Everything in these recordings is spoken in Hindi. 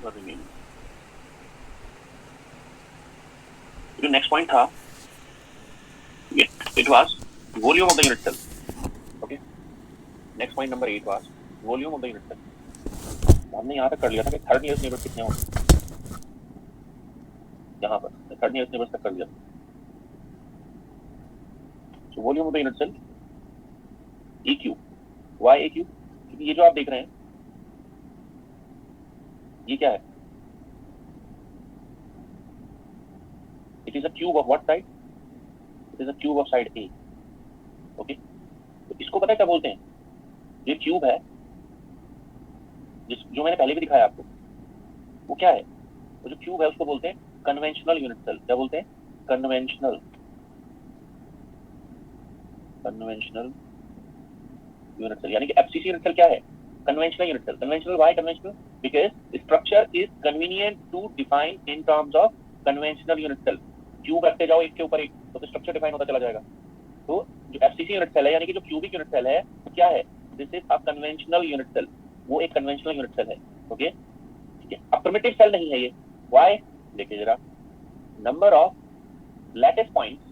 और रिमेनिंग। जो नेक्स्ट पॉइंट था it was volume of the unit cell. Okay, next point number 8 was volume of the unit cell. हमने यहाँ तक कर लिया था कि थर्ड नियरेस्ट नेबर्स कितने होंगे, यहाँ पर थर्ड नियरेस्ट नेबर्स तक कर लिया। So volume of the unit cell EQ. Why EQ? क्योंकि ये जो आप देख रहे हैं ये क्या है? It is a cube of what side? It is a cube of side A. Okay, तो इसको पता है क्या बोलते हैं? ये क्यूब है जो मैंने पहले भी दिखाया आपको, वो क्या है? वो जो क्यूब है उसको बोलते हैं कन्वेंशनल यूनिट सेल। क्या बोलते हैं? Conventional unit cell. यानी कि एफसीसी यूनिट सेल क्या है? Conventional unit cell. Conventional why conventional? Because structure is convenient to define in terms of conventional unit cell. Cube रखते जाओ एक के ऊपर एक तो स्ट्रक्चर डिफाइन होता चला जाएगा। तो जो एफसीसी यूनिट सेल है यानी कि जो क्यूबिक यूनिट सेल है वो क्या है? This is a conventional unit cell. वो एक कन्वेंशनल यूनिट सेल है। ओके, ठीक है। अब प्रिमिटिव सेल नहीं है ये। व्हाई? देखिए जरा, number of lattice points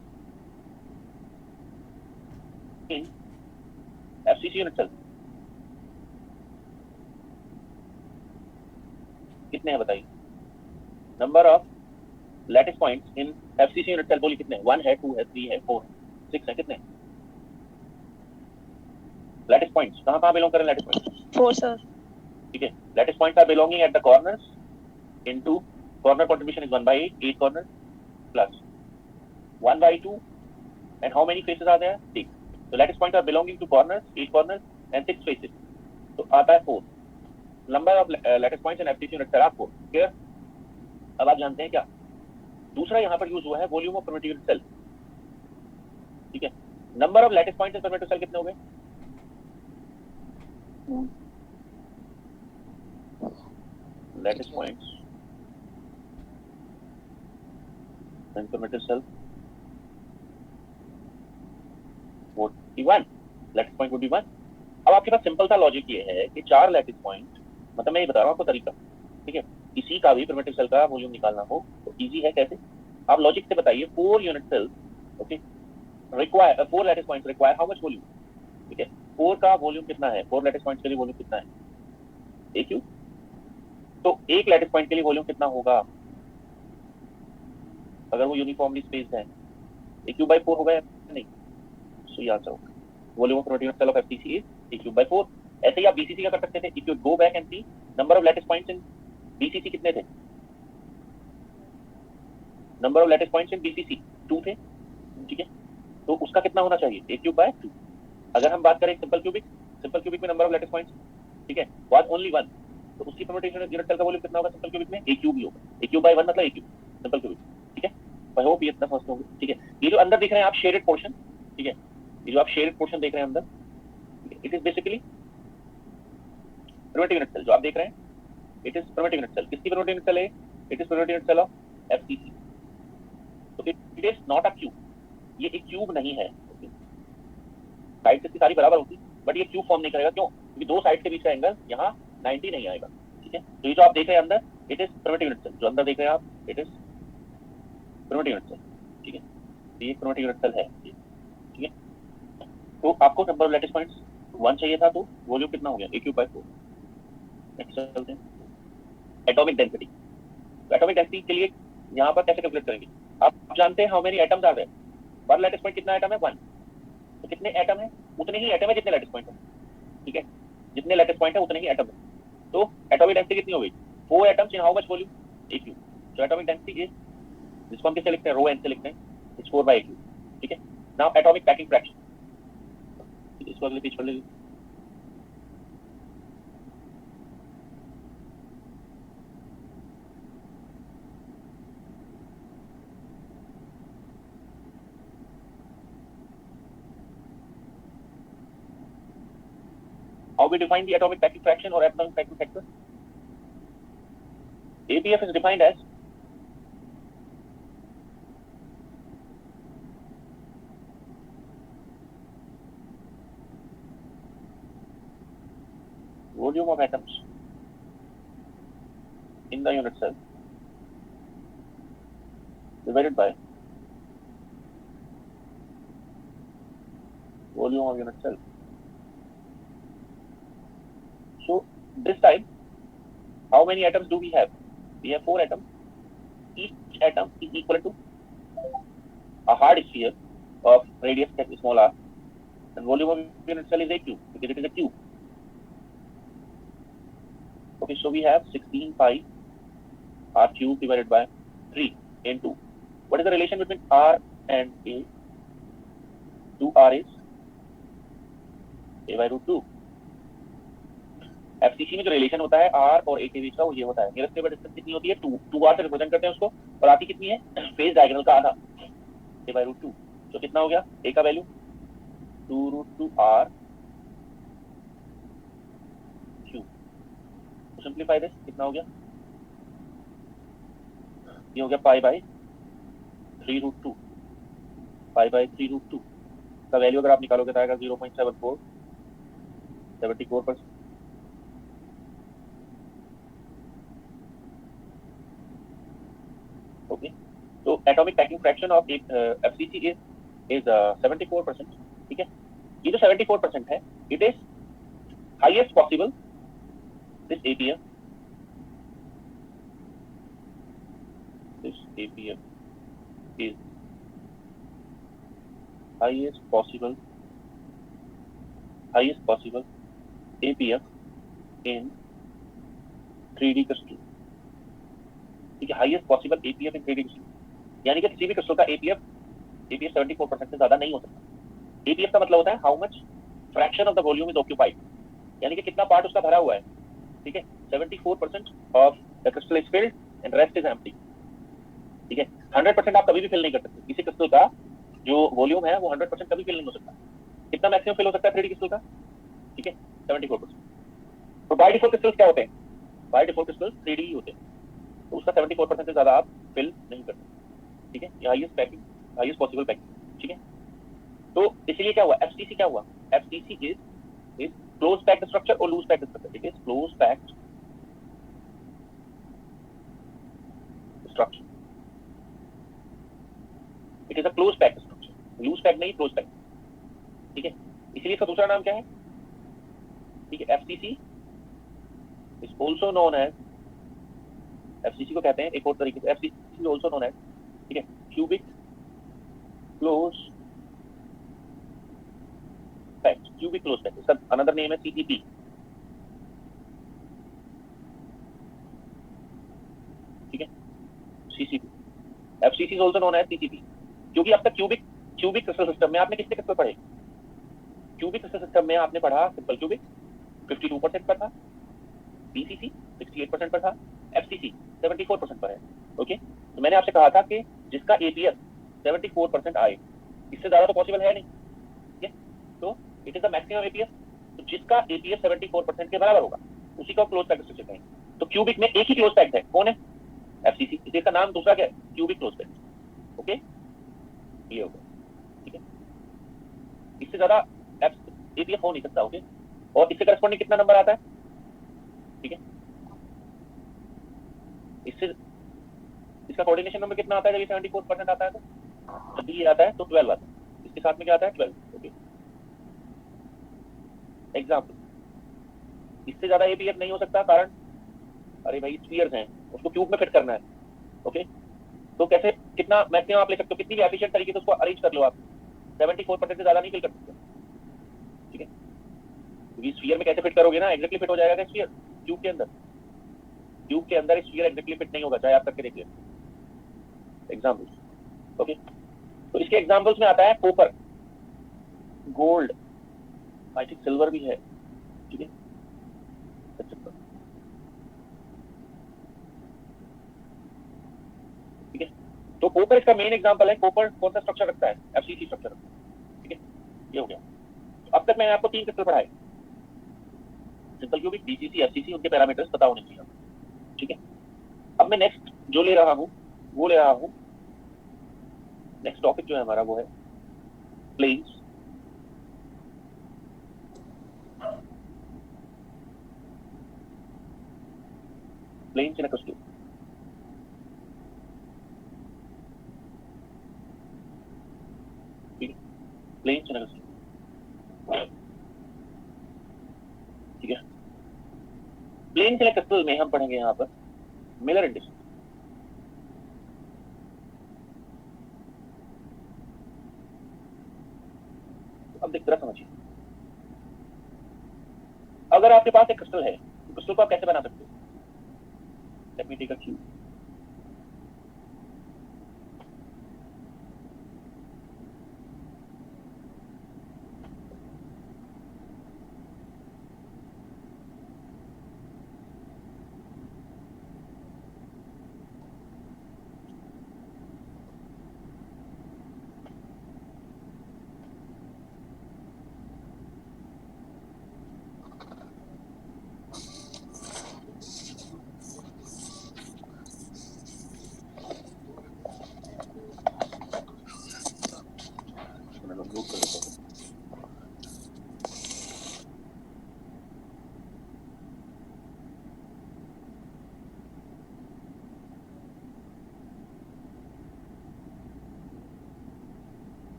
in FCC unit cell कितने हैं बताइए? Number of lattice points in FCC unit cell बोलिए कितने? 1 है, 2 है, 3 है, 4 है, 6 है, कितने लैटिस पॉइंट्स? कहां कहां बिलोंग करें लैटिस पॉइंट्स? 4 सर। ठीक है, lattice points are belonging at the corners into corner contribution is 1/8, 8 corners plus 1/2, and how many faces are there? 6. So lattice points are belonging to corners, 8 corners and 6 faces. तो आता है 4. Number of lattice points in FTC unit cell are 4. Clear? अब आप जानते हैं क्या दूसरा यहाँ पर यूज हुआ है? Volume of primitive unit cell. ठीक है, number of lattice points in primitive cell कितने हो गए? Lattice points in primitive cell 41। Lattice point would be 1। अब आपके पास सिंपल सा लॉजिक ये है कि 4 लैटिस पॉइंट, मतलब मैं ये बता रहा हूँ आपको तरीका, ठीक है। किसी का भी प्रिमिटिव सेल का वॉल्यूम निकालना हो तो इजी है। कैसे? आप लॉजिक से बताइए 4 unit cells, okay, require 4 lattice points require how much volume? ठीक है, 4 का वॉल्यूम कितना है? 4 लैटिस पॉइंट्स के लिए वॉल्यूम कितना है? ए क्यू। तो एक लैटिस पॉइंट के लिए वॉल्यूम कितना होगा अगर वो यूनिफॉर्मली स्पेस्ड है? ए क्यू बाई 4 होगा या नहीं? सो ये आंसर होगा। Volume of primitive unit cell of FTC is a cube by 4। ऐसे ही आप बीसीसी का कर सकते थे। If you go back and see number of lattice points in BCC कितने थे? Number of lattice points in BCC 2 थे। ठीक है, तो उसका कितना होना चाहिए? A cube by 2। अगर हम बात करें सिंपल क्यूबिक में नंबर ऑफ लैटिस पॉइंट्स, ठीक है, वाज ओनली 1, तो उसकी प्रिमिटिव यूनिट सेल का वॉल्यूम कितना होगा सिंपल क्यूबिक में? ए क्यूब ही होगा। ए क्यूब बाय 1 मतलब ए क्यूब सिंपल क्यूबिक। ठीक है, आई होप ये इतना समझते होंगे। ठीक है, ये जो अंदर देख रहे हैं आप शेडेड पोर्शन, ठीक है, ये जो आप शेडेड पोर्शन देख रहे हैं अंदर, it is basically primitive unit cell. जो आप देख रहे हैं it is primitive unit cell. किसकी प्रिमिटिव यूनिट सेल है? It is primitive unit cell of FCC. तो it is not a cube, ये एक क्यूब नहीं है। साइड से सारी बराबर होती, बट ये क्यूब फॉर्म नहीं करेगा। क्यों? क्योंकि दो साइड के बीच का एंगल यहाँ 90 नहीं आएगा। ठीक है, तो ये जो आप देख रहे हैं अंदर it is primitive unit cell. जो अंदर देख रहे हैं आप it is primitive unit cell. ठीक है, तो ये प्रिमिटिव यूनिट सेल है। ठीक है, तो आपको नंबर ऑफ लैटिस पॉइंट्स 1 चाहिए था, तो वॉल्यूम कितना हो गया? ए क्यूब बाय 4। नेक्स्ट चलते हैं, एटॉमिक डेंसिटी। तो एटॉमिक डेंसिटी के लिए यहाँ पर कैसे कैलकुलेट करेंगे? आप जानते हैं how many atoms are there? पर लैटिस पॉइंट कितना एटम है? 1। तो कितने एटम है? उतने ही एटम है जितने लैटिस पॉइंट है। ठीक है, जितने लैटिस पॉइंट है उतने ही एटम है। तो एटॉमिक डेंसिटी कितनी हो गई? 4 atoms in how much volume? A cube. तो एटॉमिक डेंसिटी इज, जिसको हम किससे लिखते हैं? रो एन से लिखते हैं, इट्स 4 बाय ए क्यूब। ठीक है, नाउ एटॉमिक पैकिंग फ्रैक्शन, इसको अगले पेज पर ले लीजिए। How we define the atomic packing fraction or atomic packing factor? APF is defined as volume of atoms in the unit cell divided by volume of unit cell. So this time, how many atoms do we have? We have 4 atoms. Each atom is equal to a hard sphere of radius small r, and volume of unit cell is a cube because it is a cube. Okay, so we have 16 pi r cube divided by 3 into, what is the relation between r and a? 2r is a by root 2. FCC में जो रिलेशन होता है आर और ए के बीच का वो ये होता है, नियरेस्ट नेबर डिस्टेंस कितनी होती है 2r से रिप्रेजेंट करते हैं उसको, और आती कितनी है फेज डायगोनल का आधा a by root 2. तो कितना हो गया a का वैल्यू 2 root 2r क्यूब. तो सिंप्लीफाई दिस, कितना हो गया, ये हो गया pi by 3 root 2. Pi by 3 root 2 का वैल्यू अगर आप निकालोगे तो आएगा 0.74, 74%. Okay, so atomic packing fraction of FCC is 74%. ठीक है, ये जो 74% है, it is highest possible. This APF is highest possible APF in 3D crystal. ठीक है, हाईएस्ट पॉसिबल एपीएफ इन 3D क्रिस्टल, यानी कि किसी भी क्रिस्टल का एपीएफ 74% से ज्यादा नहीं हो सकता. एपीएफ का मतलब होता है how much fraction of the volume is occupied, यानी कि कितना पार्ट उसका भरा हुआ है. ठीक है, 74% of the crystal is filled and rest is empty. ठीक है, 100% आप कभी भी फिल नहीं कर सकते. किसी क्रिस्टल का जो वॉल्यूम है वो 100% कभी फिल नहीं हो सकता. कितना मैक्सिमम फिल हो सकता है 3D क्रिस्टल का? ठीक है, 74%. तो बाय डिफॉल्ट क्रिस्टल्स क्या होते हैं? बाय डिफॉल्ट क्रिस्टल्स 3D होते हैं, तो उसका 74% से ज्यादा आप फिल नहीं कर सकते. ठीक है, ये हाईएस्ट पॉसिबल पैकिंग. ठीक है, तो इसलिए क्या हुआ, एफसीसी क्या हुआ, FCC is close packed structure और loose packed structure. It is close packed structure. It is a close packed structure, loose packed नहीं, क्लोज पैक्ड. ठीक है, इसलिए इसका दूसरा नाम क्या है? ठीक है, FCC is also known as, FCC को कहते हैं एक और तरीके से, FCC is also known as, ठीक है, cubic close packed. Cubic close packed, इसका अनदर नेम है सीसीपी. ठीक है, CCP, FCC is also known as CCP, क्योंकि अब तक क्यूबिक क्रिस्टल सिस्टम में आपने कितने क्रिस्टल पढ़े? क्यूबिक क्रिस्टल सिस्टम में आपने पढ़ा सिंपल क्यूबिक 52% पर था, बीसीसी 68% पर था, एफसीसी 74% पर है. ओके, तो मैंने आपसे कहा था कि जिसका एपीएफ 74% आए, इससे ज्यादा तो पॉसिबल है नहीं. ठीक है, तो it is the maximum APF. तो जिसका एपीएफ 74% के बराबर होगा उसी को क्लोज पैक्ड स्ट्रक्चर कहेंगे. तो क्यूबिक में एक ही क्लोज पैक्ड है, कौन है? एफसीसी. इसका नाम दूसरा क्या है? Cubic close packed. ओके, ये हो गया. ठीक है, इससे ज्यादा एपीएफ हो नहीं सकता. ओके, और इससे करस्पॉन्डिंग कितना नंबर आता है? ठीक है, इससे इसका कोऑर्डिनेशन नंबर कितना आता है? जब ये 74% आता है तो जब ये आता है तो 12 आता है. इसके साथ में क्या आता है? 12. ओके, एग्जांपल, इससे ज्यादा एपीएफ नहीं हो सकता, कारण अरे भाई स्फीयर्स हैं, उसको क्यूब में फिट करना है. ओके, तो कैसे, कितना मैक्सिमम आप ले सकते हो, कितनी भी एफिशिएंट तरीके से उसको अरेंज कर लो आप, 74% से ज्यादा नहीं फिल कर सकते. ठीक है, क्योंकि स्फीयर में कैसे फिट करोगे ना, एग्जैक्टली फिट हो जाएगा स्फीयर क्यूब के अंदर. क्यूब के अंदर स्फीयर एग्जैक्टली फिट नहीं होगा, चाहे आप करके देखिए एग्जांपल्स. ओके, तो इसके एग्जांपल्स में आता है copper, gold, I think silver भी है. ठीक है, ठीक है, तो कॉपर इसका मेन एग्जांपल है. कॉपर कौन सा स्ट्रक्चर रखता है? एफसीसी स्ट्रक्चर रखता है. ठीक है, ये हो गया. तो अब तक मैंने आपको 3 क्रिस्टल पढ़ाए, सिंपल क्यूबिक, बीसीसी, एफसीसी, उनके पैरामीटर्स पता होने चाहिए. ठीक है, अब मैं नेक्स्ट जो ले रहा हूं वो ले रहा हूं, नेक्स्ट टॉपिक जो है हमारा वो है planes. Planes in a crystal. Indication है क्रिस्टल, ठीक है। प्लेन के क्रिस्टल में हम पढ़ेंगे यहाँ पर मिलर इंडिकेशन। अब देख जरा समझिए, अगर आपके पास एक क्रिस्टल है तो क्रिस्टल को आप कैसे बना सकते हो? Let me take a cube.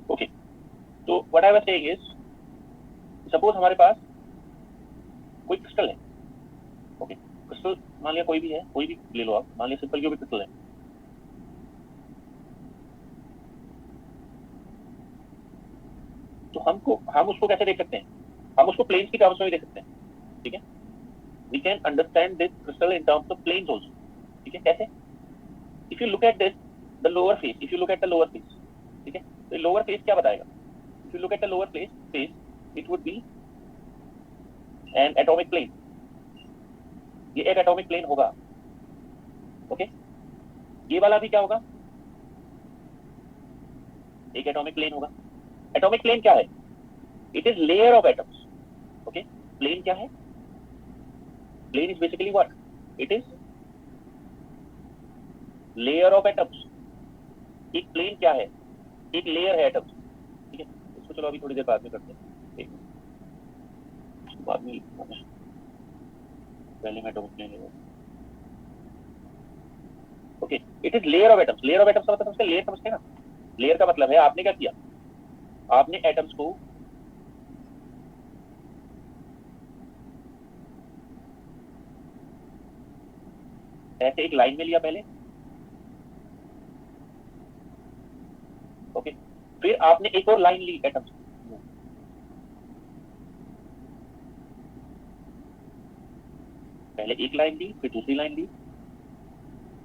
Okay, तो what I was saying is, suppose हमारे पास कोई क्रिस्टल है, ओके, क्रिस्टल मान लिया कोई भी है, कोई भी ले लो आप, मान लिया सिंपल क्यूबिक क्रिस्टल है। तो हम उसको कैसे देख सकते हैं? हम उसको प्लेन्स की टर्म्स में भी देख सकते हैं, ठीक है। We can understand this crystal in terms of planes also, ठीक है। कैसे? If you look at this the lower face, if you look at the lower face, ठीक है, तो लोअर फेस क्या बताएगा? If you look at the lower face it would be an atomic plane, ये एक एटॉमिक प्लेन होगा, ओके। ये वाला भी क्या होगा? एक एटॉमिक प्लेन होगा। एटॉमिक प्लेन क्या है? It is layer of atoms, okay. Plane क्या है? Plane is basically what? It is layer of atoms. एक प्लेन क्या है? एक लेयर है एटम्स, ठीक है। इसको चलो अभी थोड़ी देर बाद में करते हैं, बाद में पहले मैं एटॉमिक प्लेन लूंगा, okay. It is layer of atoms. Layer of atoms का मतलब समझते हैं? लेयर समझते हैं ना? लेयर का मतलब है आपने क्या किया, आपने एटम्स को ऐसे एक लाइन में लिया पहले, ओके, फिर आपने एक और लाइन ली एटम्स, पहले एक लाइन ली, फिर दूसरी लाइन ली,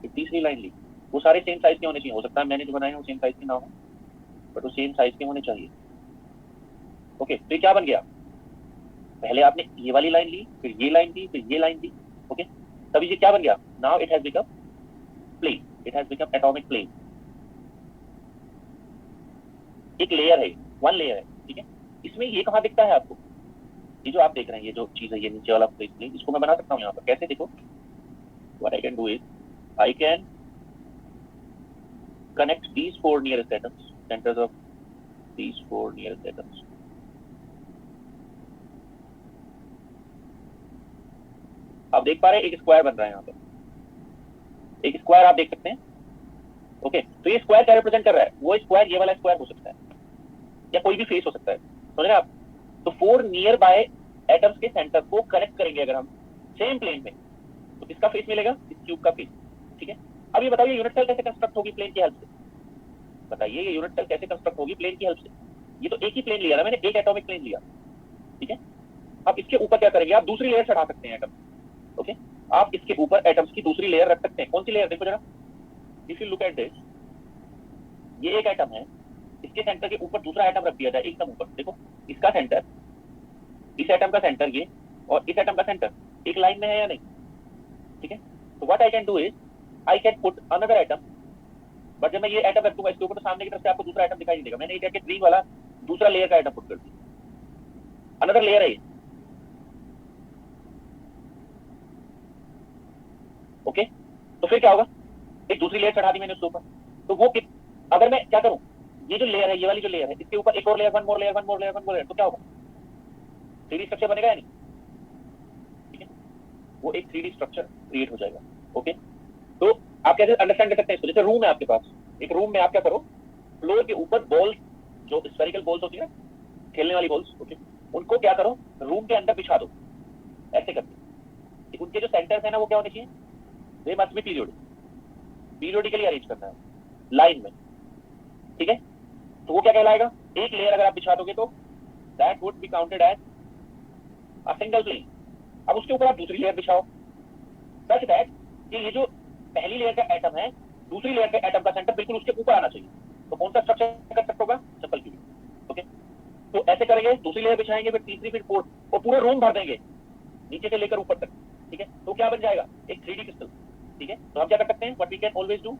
फिर तीसरी लाइन ली। वो सारे सेम साइज के होने चाहिए। हो सकता है मैंने जो बनाए हैं वो सेम साइज के ना हो, बट वो सेम साइज के होने चाहिए, ओके। तो ये क्या बन गया? पहले आपने ये वाली लाइन ली, फिर ये लाइन ली, फिर ये लाइन ली, ओके। तभी ये क्या बन गया? Now it has become plane, it has become atomic plane. एक लेयर है, वन लेयर है, ठीक है। इसमें ये कहाँ दिखता है आपको? ये जो आप देख रहे हैं, ये जो चीज है, ये नीचे वाला प्लेन, इसको मैं बना सकता हूँ यहाँ पर। कैसे? देखो, what I can do is I can connect these four nearest atoms, centers of these four nearest atoms. आप देख पा रहे हैं एक स्क्वायर बन रहा है यहाँ पर, एक स्क्वायर आप देख सकते हैं, ओके। तो ये स्क्वायर क्या रिप्रेजेंट कर रहा है? वो स्क्वायर ये वाला स्क्वायर हो सकता है, या कोई भी फेस हो सकता है, समझ रहे हैं आप? तो फोर नियर बाय एटम्स के सेंटर को कनेक्ट करेंगे अगर हम सेम प्लेन में, तो किसका फेस मिलेगा? इस क्यूब का फेस, ठीक है। अब ये बताइए यूनिट सेल कैसे कंस्ट्रक्ट होगी प्लेन की हेल्प से? बताइए ये यूनिट सेल कैसे कंस्ट्रक्ट होगी प्लेन की हेल्प से? ये तो एक ही प्लेन लिया था मैंने, एक एटॉमिक प्लेन लिया, ठीक है। अब इसके ऊपर क्या करेंगे? आप दूसरी लेयर चढ़ा सकते हैं एटम, ओके। आप इसके ऊपर एटम्स की दूसरी लेयर रख सकते हैं। कौन सी लेयर? देखो जरा, if you look at this, ये एक एटम है, इसके सेंटर के ऊपर दूसरा एटम रख दिया जाए एकदम ऊपर, देखो इसका सेंटर, इस एटम का सेंटर ये, और इस एटम का सेंटर एक लाइन में है या नहीं? ठीक है। तो what I can do is I can put another atom, but जब मैं ये एटम रखूंगा इसके ऊपर तो सामने की तरफ से आपको दूसरा एटम दिखाई नहीं देगा। मैंने ये जाके ग्रीन वाला दूसरा लेयर का एटम पुट कर दिया, अनदर लेयर है ये, ओके। तो फिर क्या होगा? एक दूसरी लेयर चढ़ा दी मैंने उसके ऊपर, तो वो अगर मैं क्या करूं, ये जो लेयर है, ये वाली जो लेयर है, इसके ऊपर एक और layer, one more layer, one more layer, one more layer, तो क्या होगा? 3D स्ट्रक्चर बनेगा या नहीं? ठीक है, वो एक 3D स्ट्रक्चर क्रिएट हो जाएगा। ओके, तो आप कैसे अंडरस्टैंड कर सकते हैं इसको? जैसे रूम है आपके पास, एक रूम में आप क्या करो, फ्लोर के ऊपर बॉल्स, जो स्फेरिकल बॉल्स होती है ना, खेलने वाली बॉल्स, ओके, उनको क्या करो, रूम के अंदर बिछा दो ऐसे करके। उनके जो सेंटर्स है ना, वो क्या होने चाहिए, they must be periodically arrange करना है लाइन में। ठीक है, तो वो क्या कहलाएगा, एक लेयर अगर आप बिछा दोगे तो that would be counted as a single plane. अब उसके ऊपर आप दूसरी लेयर बिछाओ, सच दैट कि ये जो पहली लेयर का एटम है, दूसरी लेयर के एटम का सेंटर बिल्कुल उसके ऊपर आना चाहिए। तो कौन सा स्ट्रक्चर कर सकते होगा, सिंपल क्यूबिक। ओके, तो ऐसे करेंगे, दूसरी लेयर बिछाएंगे, फिर तीसरी, फिर फोर्थ, और पूरे रूम भर देंगे नीचे से लेकर ऊपर तक। ठीक है, तो क्या बन जाएगा, एक 3D क्रिस्टल। ठीक है, तो हम क्या कर सकते हैं, what we can always do,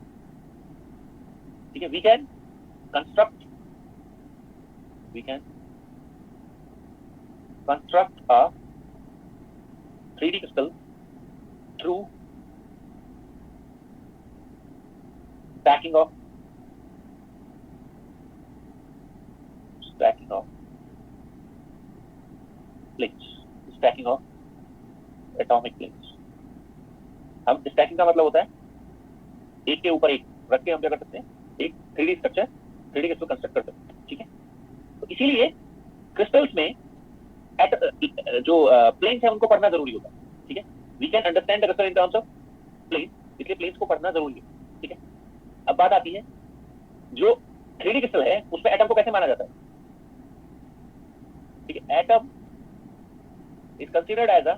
ठीक है, we can construct a 3D crystal through stacking of atomic planes। हम स्टैकिंग का मतलब होता है एक के ऊपर एक रख के हम क्या कर सकते हैं, एक 3D structure, 3D crystal construct कर सकते हैं। ठीक है, तो इसीलिए क्रिस्टल्स में जो प्लेन्स है उनको पढ़ना जरूरी होता है। ठीक है, we can understand the crystal in terms of plane, इसलिए प्लेन्स को पढ़ना जरूरी है। ठीक है, अब बात आती है जो 3D क्रिस्टल है उसमें एटम को कैसे माना जाता है। ठीक है, atom is considered as a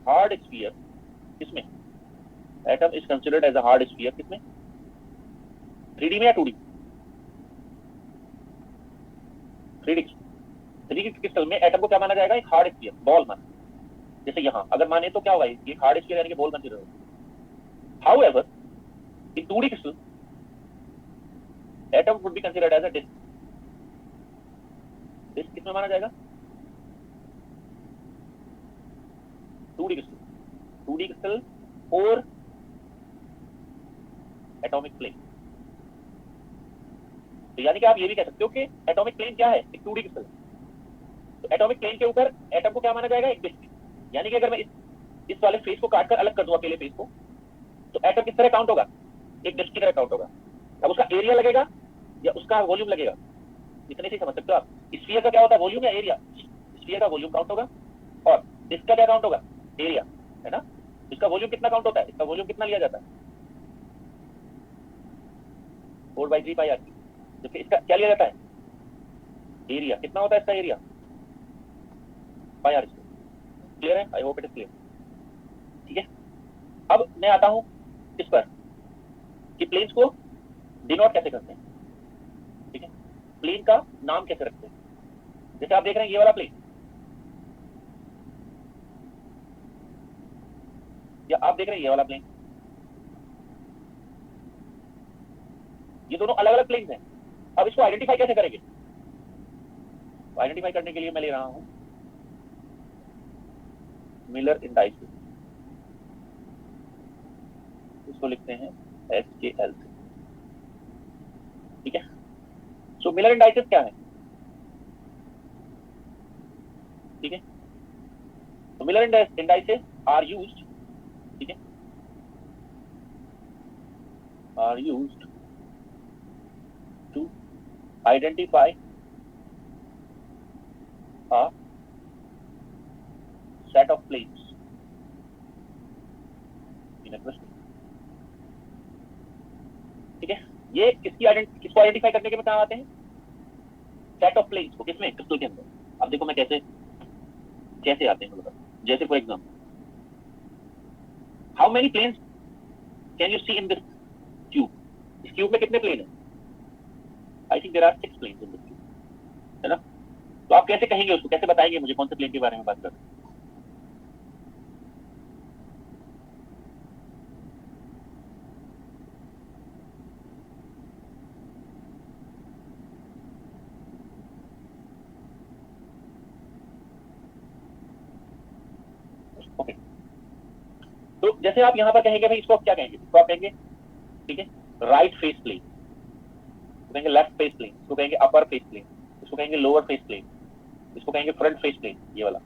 hard sphere. किसमें, atom is considered as a hard sphere, किसमें, 3D में या 2D? 3D क्रिस्टल में एटम को क्या माना जाएगा, एक हार्ड स्फीयर, बॉल माना। जैसे यहाँ अगर माने तो क्या होगा, ये हार्ड स्फीयर यानी कि बॉल कंसीडर होगा। However in 2D crystal atom would be considered as a disc. Disc किसमें माना जाएगा, 2D क्रिस्टल और एटॉमिक प्लेन। तो यानी कि आप ये भी कह सकते हो कि एटॉमिक प्लेन क्या है, एक 2D क्रिस्टल। तो एटॉमिक प्लेन के ऊपर एटम को क्या माना जाएगा, एक डिस्क। यानी कि अगर मैं इस वाले फेस को काटकर अलग कर दूं, अकेले फेस को, तो एटम किस तरह काउंट होगा, एक डिस्क की तरह काउंट होगा। अब उसका एरिया लगेगा या उसका वॉल्यूम लगेगा, इतने से समझ सकते हो आप। स्फीयर का क्या होता है, वॉल्यूम या एरिया? स्फीयर का वॉल्यूम काउंट होगा और डिस्क का क्या काउंट होगा, एरिया, है ना। इसका वॉल्यूम कितना काउंट होता है, इसका वॉल्यूम कितना लिया जाता है, 4/3 पाई आर। जबकि इसका क्या लिया जाता है, एरिया कितना होता है, इसका एरिया पाई आर। क्लियर है, I hope it is clear. ठीक है, अब मैं आता हूं इस पर कि प्लेन्स को डिनोट कैसे करते हैं। ठीक है, प्लेन का नाम कैसे रखते हैं। जैसे आप देख रहे हैं ये वाला प्लेन, या आप देख रहे हैं ये वाला प्लेन, ये दोनों अलग अलग प्लेन्स हैं। अब इसको आइडेंटिफाई कैसे करेंगे, आइडेंटिफाई करने के लिए मैं ले रहा हूं मिलर इंडाइसेस, इसको लिखते हैं HKL। ठीक है, सो मिलर इंडाइसेस क्या है, ठीक है, तो मिलर इंडाइसेस आर यूज्ड, ठीक है, are used to identify a set of planes in a crystal। ठीक है, ये किसको आइडेंटिफाई करने के में काम आते हैं, सेट ऑफ प्लेन्स को, किसमें, क्रिस्टल के अंदर। अब देखो मैं कैसे आते हैं, मतलब जैसे for example, how many planes can you see in this cube. इस क्यूब में कितने प्लेन है, I think there are 6 planes in this cube, है ना। तो आप कैसे कहेंगे उसको, कैसे बताएंगे मुझे कौन से प्लेन के बारे में बात कर रहे हैं। ओके, तो जैसे आप यहां पर कहेंगे भाई, इसको आप क्या कहेंगे, इसको आप कहेंगे, ठीक है, राइट फेस प्लेन, इसको कहेंगे लेफ्ट फेस प्लेन, इसको कहेंगे अपर फेस प्लेन, इसको कहेंगे लोअर फेस प्लेन, इसको कहेंगे फ्रंट फेस प्लेन, ये वाला,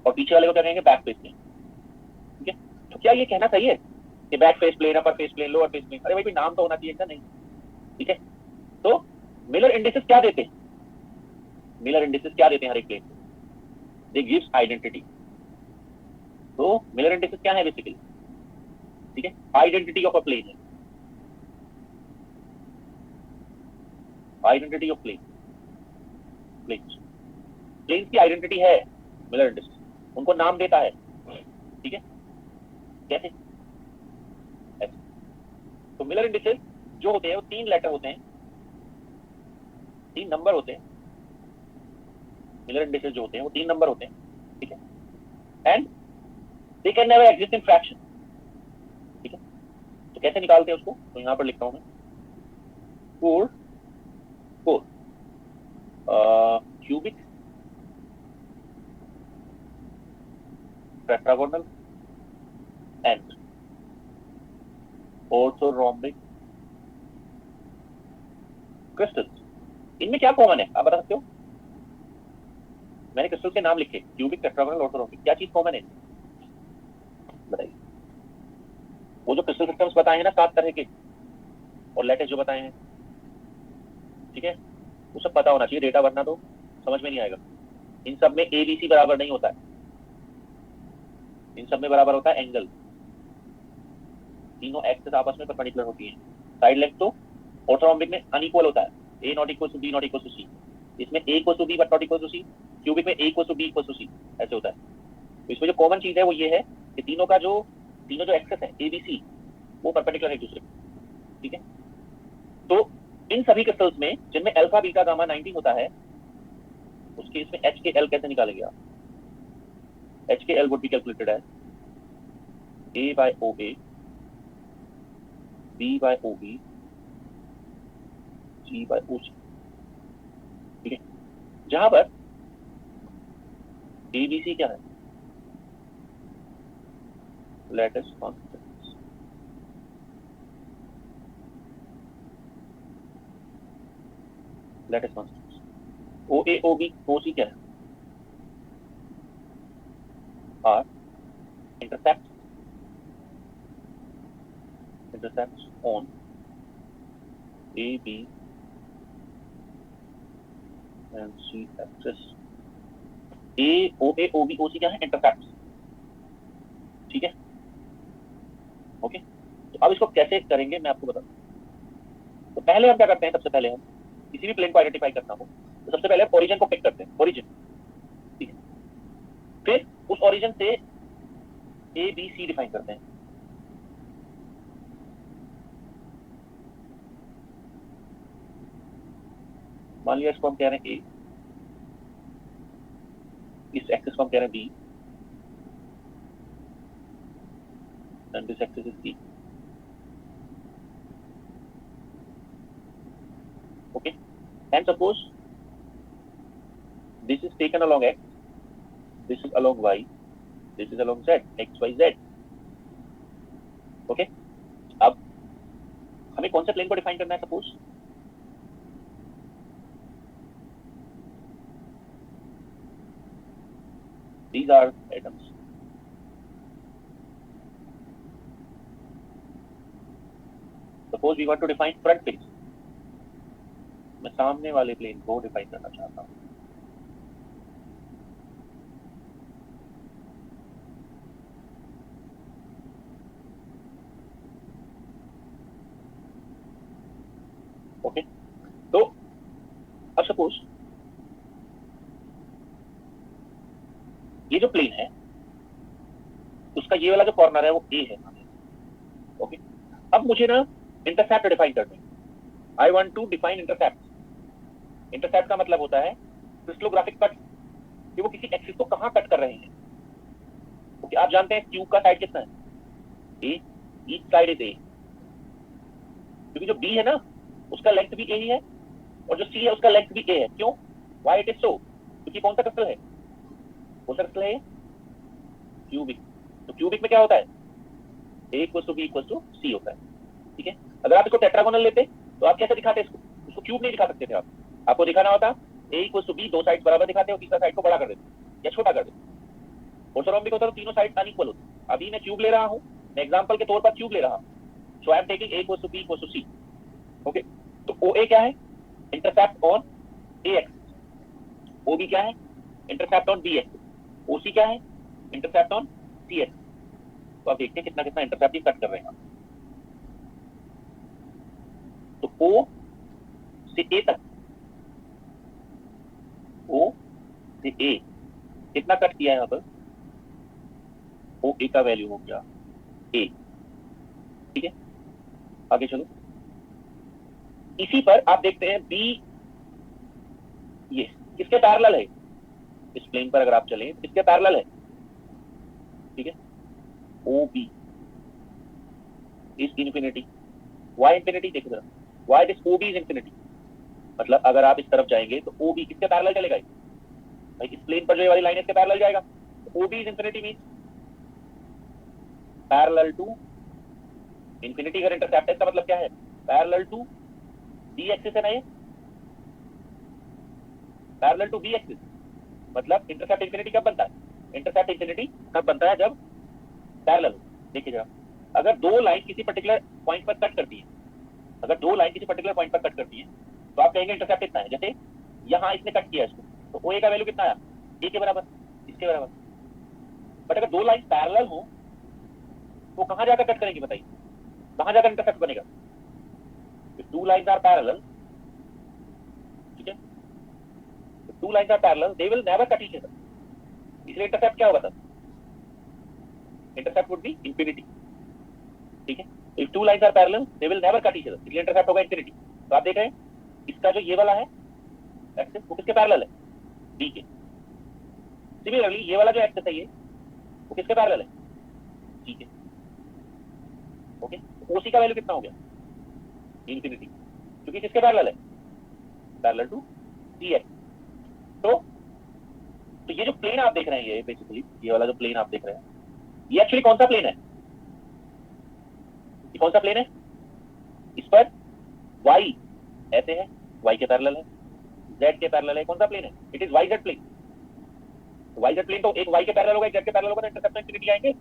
और पीछे वाले को क्या कहेंगे, बैक फेस प्लेन। ठीक है, तो क्या ये कहना सही है कि back face plane, upper face plane, lower face plane? अरे भाई कोई नाम तो होना चाहिए, क्या नहीं? ठीक है, तो मिलर इंडिसेस क्या देते हैं? मिलर इंडिसेस क्या देते हैं हर एक प्लेन? They gives identity. तो मिलर इंडिसेस क्या है बेसिकली? ठीक है, आइडेंटिटी ऑफ अ प्लेन है, identity of plane, planes, planes की आइडेंटिटी है मिलर इंडिसेस, उनको नाम देता है। ठीक है, कैसे? ऐसे। तो मिलर इंडिसेस जो होते हैं वो 3 लेटर होते हैं, 3 नंबर होते हैं। मिलर इंडिसेस जो होते हैं वो 3 नंबर होते हैं। ठीक है, and they can never exist in fraction. ठीक है, तो कैसे निकालते हैं उसको? तो यहां पर लिखता हूं मैं, 4 4 cubic tetragonal and orthorhombic crystals. इनमें क्या कॉमन है, आप बता सकते हो? मैंने क्रिस्टल के नाम लिखे, क्यूबिक, टेट्रागोनल, ऑर्थोरोम्बिक, क्या चीज कॉमन है? बताइए। वो जो क्रिस्टल सिस्टम्स बताए हैं ना 7 तरह के, और लेटेस्ट जो बताए हैं, ठीक है, वो सब पता होना चाहिए, डेटा वरना तो समझ में नहीं आएगा। इन सब में एबीसी बराबर नहीं होता है, इन सब में बराबर होता है एंगल। तीनों एक्सिस आपस में परपेंडिकुलर होती हैं। साइड लेंथ तो ऑर्थोरोम्बिक में अनइक्वल होता है, A not equal to B not equal to C. इसमें A equal to B but not equal to C, cubic में A equal to B equal to C, ऐसे होता है। तो इसमें जो कॉमन चीज है वो ये है कि तीनों जो एक्सेस है एबीसी, वो परपेंडिकुलर है एक दूसरे को। ठीक है, तो इन सभी क्रिस्टल्स में जिनमें अल्फा बीटा गामा 19 होता है, उसके इसमें एच के एल कैसे निकालेंगे आप? H K L would be calculated as A by O A, B by O B, C by O C. ठीक है, जहां पर एबीसी क्या है? Lattice constants. Lattice constants. O A O B O C क्या है? Are intercept, intercepts on A B and C axis. A O B O C क्या है? इंटरसेप्ट्स। ठीक है, ओके। तो अब इसको कैसे करेंगे मैं आपको बताता हूँ। तो पहले हम क्या करते हैं, सबसे पहले हम किसी भी प्लेन को आइडेंटिफाई करना हो तो सबसे पहले ओरिजिन को पिक करते हैं, ओरिजिन। ठीक है, फिर उस ओरिजिन से ए बी सी डिफाइन करते हैं। मान लिया इसको हम कह रहे हैं ए, इस एक्सिस को हम कह रहे हैं b, and this axis is c. Okay, and suppose this is taken along x, this is along y, this is along z, x y z। Okay, अब हमें कौन से प्लेन को डिफाइन करना है? Suppose these are atoms, suppose we want to define front face, मैं सामने वाले प्लेन को डिफाइन करना चाहता हूं। ओके, तो अब सपोज ये जो प्लेन है उसका ये वाला जो कॉर्नर है वो ए है। ओके, अब मुझे ना इंटरसेप्ट डिफाइन करना है। I want to define intercept. Intercept का मतलब होता है क्रिस्टलोग्राफिक कट, कि वो किसी एक्सिस को कहां कट कर रहे हैं। ओके, आप जानते हैं क्यूब का साइड कितना है? ए, ईच साइड इज ए, क्योंकि जो बी है ना उसका लेंथ भी ए ही है, और जो सी है उसका लेंथ भी ए है। क्यों? Why it is so? क्योंकि कौन सा क्रिस्टल है? कौन सा क्रिस्टल है? क्यूबिक। तो क्यूबिक में क्या होता है? A equal to B equal to C होता है। ठीक है, अगर आप इसको टेट्रागोनल लेते तो आप कैसे दिखाते इसको? उसको क्यूब नहीं दिखा सकते थे आप, आपको दिखाना होता ए इक्वल टू बी, दो साइड बराबर दिखाते हो, तीसरा साइड को बड़ा कर देते हो या छोटा कर देते हो। ऑर्थोरोम्बिक होता है तो तीनों साइड अनइक्वल होती है। अभी मैं क्यूब ले रहा हूँ, मैं एग्जांपल के तौर पर क्यूब ले रहा हूँ, so I am taking A equal to B equal to C. Okay, तो ओ ए क्या है, intercept on A axis. O B क्या है, intercept on B axis. O C क्या है, इंटरसेप्ट ऑन सी एक्सिस। तो आप देखते हैं कितना कितना इंटरसेप्ट कट कर रहे हैं। तो ओ से ए तक, ओ से ए कितना कट किया है यहाँ पर, ओ ए का वैल्यू हो गया ए। ठीक है, आगे चलो। इसी पर आप देखते हैं बी, ये किसके पैरेलल है, इस प्लेन पर अगर आप चलें किसके पैरेलल है, ठीक है, O B is infinity, why infinity. देखो जरा, why this O B is infinity, मतलब अगर आप इस तरफ जाएंगे तो ओ बी किसके पैरेलल चलेगा, भाई इस प्लेन पर जो ये वाली लाइन इसके पैरेलल जाएगा। O B is infinity means parallel to infinity. अगर इंटरसेप्ट है इसका मतलब क्या है, पैरेलल टू बी एक्सिस है ना, ये पैरेलल टू बी एक्सिस, मतलब इंटरसेप्ट इंफिनिटी कब बनता है, इंटरसेप्ट इंफिनिटी तब बनता है जब पैरेलल हो। देखिए जरा, अगर दो लाइन किसी पर्टिकुलर पॉइंट पर कट करती है, अगर दो लाइन किसी पर्टिकुलर पॉइंट पर कट करती है तो आप कहेंगे इंटरसेप्ट कितना है। जैसे यहाँ इसने कट किया इसको, तो ओ ए का वैल्यू कितना आया, ए के बराबर, इसके बराबर। बट अगर दो लाइन पैरेलल हो तो कहां जाकर कट करेंगे बताइए, कहां जाकर इंटरसेप्ट बनेगा। टू लाइन्स आर पैरेलल, ठीक है, two lines are parallel, they will never cut each other, इसलिए इंटरसेप्ट क्या होगा sir, intercept would be infinity. ठीक है, if two lines are parallel they will never cut each other, इसलिए इंटरसेप्ट होगा इंफिनिटी। तो आप देख रहे हैं इसका जो ये वाला है एक्सिस वो किसके पैरेलल है, बी के। सिमिलरली ये वाला जो एक्सिस है ये वो किसके पैरेलल है, सी के। ओके, ओसी का वैल्यू कितना हो गया, इंफिनिटी, क्योंकि किसके पैरेलल है, पैरेलल टू सी एक्स। तो ये जो प्लेन आप देख रहे हैं, ये बेसिकली ये वाला जो प्लेन आप देख रहे हैं, ये एक्चुअली कौन सा प्लेन है, ये कौन सा प्लेन है, इस पर y ऐसे है, y के पैरेलल है, z के पैरेलल है, कौन सा प्लेन है, it is yz plane. yz plane तो एक y के पैरेलल होगा, एक z के पैरेलल होगा, तो इंटरसेप्ट इंफिनिटी आएंगे।